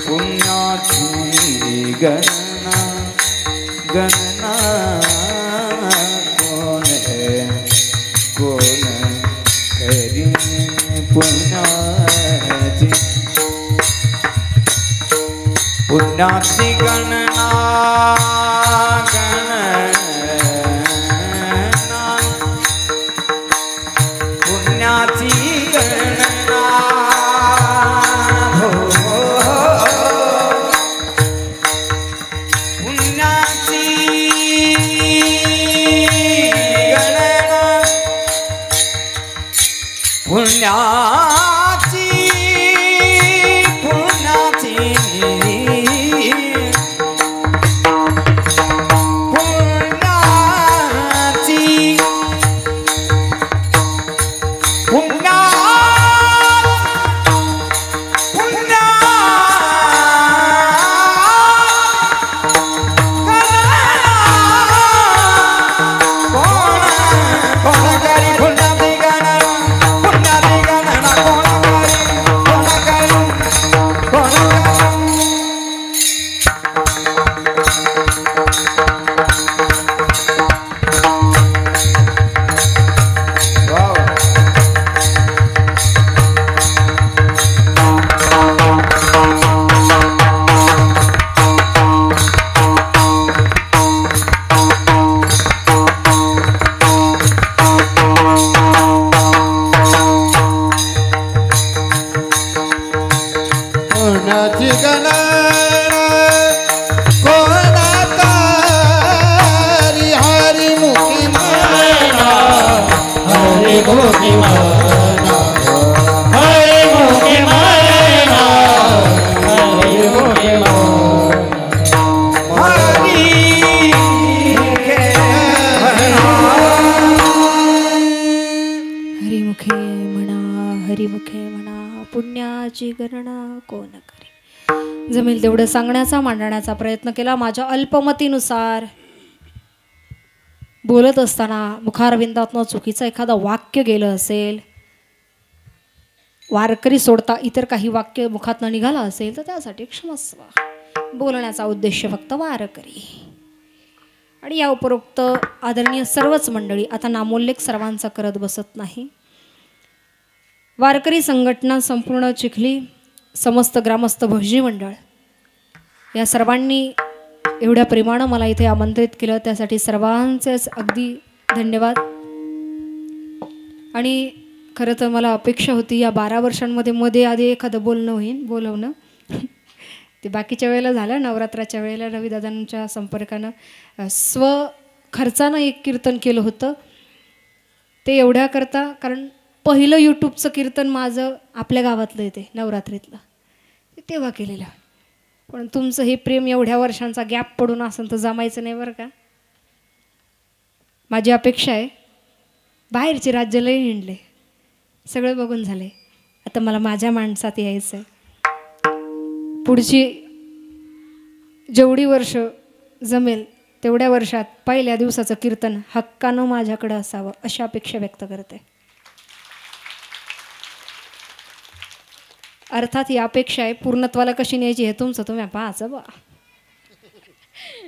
पुण्याची गणना गणना कोण करी पुण्याची पुण्याची गणना गणना पुण्याची गणना हो पुण्याची गणना पुण्याची गणना कोण करी. जमेल तेवढं सांगण्याचा मांडण्याचा प्रयत्न केला माझ्या अल्पमतीनुसार. बोलत असताना मुखारविंदातनं चुकीचं एखादं वाक्य गेलं असेल, वारकरी सोडता इतर काही वाक्य मुखातनं निघालं असेल तर त्यासाठी क्षमस्व. बोलण्याचा उद्देश फक्त वारकरी. आणि या उपरोक्त आदरणीय सर्वच मंडळी, आता नामोल्लेख सर्वांचा करत बसत नाही. वारकरी संघटना संपूर्ण चिखली, समस्त ग्रामस्थ भजनी मंडळ या सर्वांनी एवढ्या प्रेमानं मला इथे आमंत्रित केलं, त्यासाठी सर्वांचेच अगदी धन्यवाद. आणि खरं तर मला अपेक्षा होती या 12 वर्षांमध्ये मध्ये आधी एखादं बोलवणं ते बाकीच्या वेळेला झालं. नवरात्राच्या वेळेला रविदादांच्या संपर्कानं खर्चानं एक कीर्तन केलं होतं. ते एवढ्याकरता कारण पहिलं यूट्यूबचं कीर्तन माझं आपल्या गावातलं येते नवरात्रीतलं, ते तेव्हा केलेलं. पण तुमचं हे प्रेम एवढ्या वर्षांचा गॅप पडून असेल तर जमायचं नाही बरं का. माझी अपेक्षा आहे, बाहेरचे राज्य लय हिंडले, सगळं बघून झाले, आता मला माझ्या माणसात यायचं आहे. पुढची जेवढी वर्ष जमेल तेवढ्या वर्षात पहिल्या दिवसाचं कीर्तन हक्कानं माझ्याकडं असावं अशी अपेक्षा व्यक्त करते. अर्थात ही अपेक्षा आहे, पूर्णत्वाला कशी न्यायची हे तुमचं तुम्ही पाहाचं बा.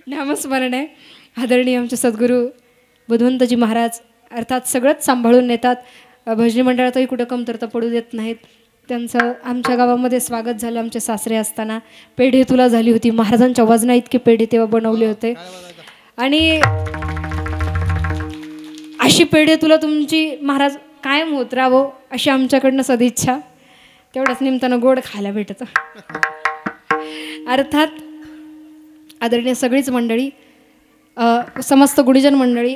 नामस्मरण आहे. आदरणीय आमचे सद्गुरू बुधवंतजी महाराज अर्थात सगळंच सांभाळून नेतात. भजनी मंडळातही कुठं कमतरता पडू देत नाहीत. त्यांचं आमच्या गावामध्ये स्वागत झालं. आमचे सासरे असताना पेढे तुला झाली होती, महाराजांच्या वजना इतके पेढे तेव्हा बनवले होते. आणि अशी पेढे तुला तुमची महाराज कायम होत राहावं अशी आमच्याकडनं सदिच्छा. तेवढ्याच निमित्तानं गोड खायला भेटतं. अर्थात आदरणीय सगळीच मंडळी, समस्त गुणीजन मंडळी,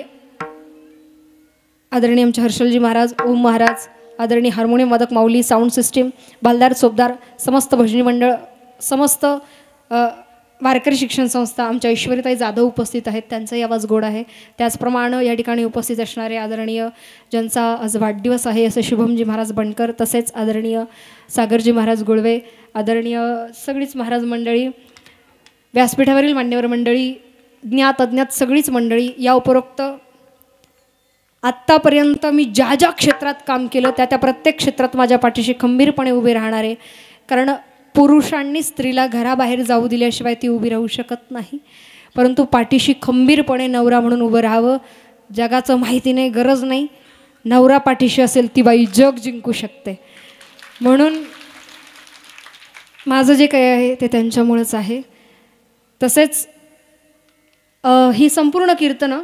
आदरणीय आमचे हर्षलजी महाराज, ओम महाराज, आदरणीय हार्मोनियम वादक माऊली, साऊंड सिस्टीम, बालदार सोबदार, समस्त भजनी मंडळ, समस्त वारकरी शिक्षण संस्था, आमच्या ईश्वरीताई जाधव उपस्थित आहेत, त्यांचाही आवाज गोड आहे. त्याचप्रमाणे या ठिकाणी उपस्थित असणारे आदरणीय ज्यांचा आज वाढदिवस आहे असे शुभमजी महाराज बनकर, तसेच आदरणीय सागरजी महाराज गुळवे, आदरणीय सगळीच महाराज मंडळी, व्यासपीठावरील मान्यवर मंडळी, ज्ञात अज्ञात सगळीच मंडळी, या उपरोक्त आत्तापर्यंत मी ज्या ज्या क्षेत्रात काम केलं त्या प्रत्येक क्षेत्रात माझ्या पाठीशी खंबीरपणे उभे राहणारे. कारण पुरुषांनी स्त्रीला घराबाहेर जाऊ दिल्याशिवाय ती उभी राहू शकत नाही, परंतु पाठीशी खंबीरपणे नवरा म्हणून उभं राहावं. जगाचं माहिती नाही, गरज नाही, नवरा पाठीशी असेल ती बाई जग जिंकू शकते. म्हणून माझं जे काही आहे ते त्यांच्यामुळेच आहे. तसेच ही संपूर्ण कीर्तनं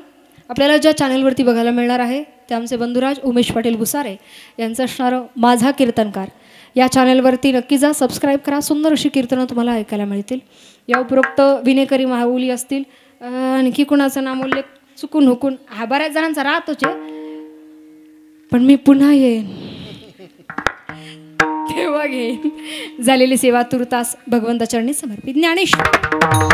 आपल्याला ज्या चॅनलवरती बघायला मिळणार आहे ते आमचे बंधुराज उमेश पाटील भुसारे यांचं असणारं माझा कीर्तनकार या चॅनलवरती नक्की जा, सबस्क्राईब करा. सुंदर अशी कीर्तनं तुम्हाला ऐकायला मिळतील. या उपरोक्त विनेकरी माऊली असतील, आणखी कुणाचं नामोल्लेख चुकून हुकून बऱ्याच जणांचा राहतोच आहे, पण मी पुन्हा येईन तेव्हा घेईन. झालेली सेवा तुर्तास भगवंताचरणी समर्पित. ज्ञानेश्वर.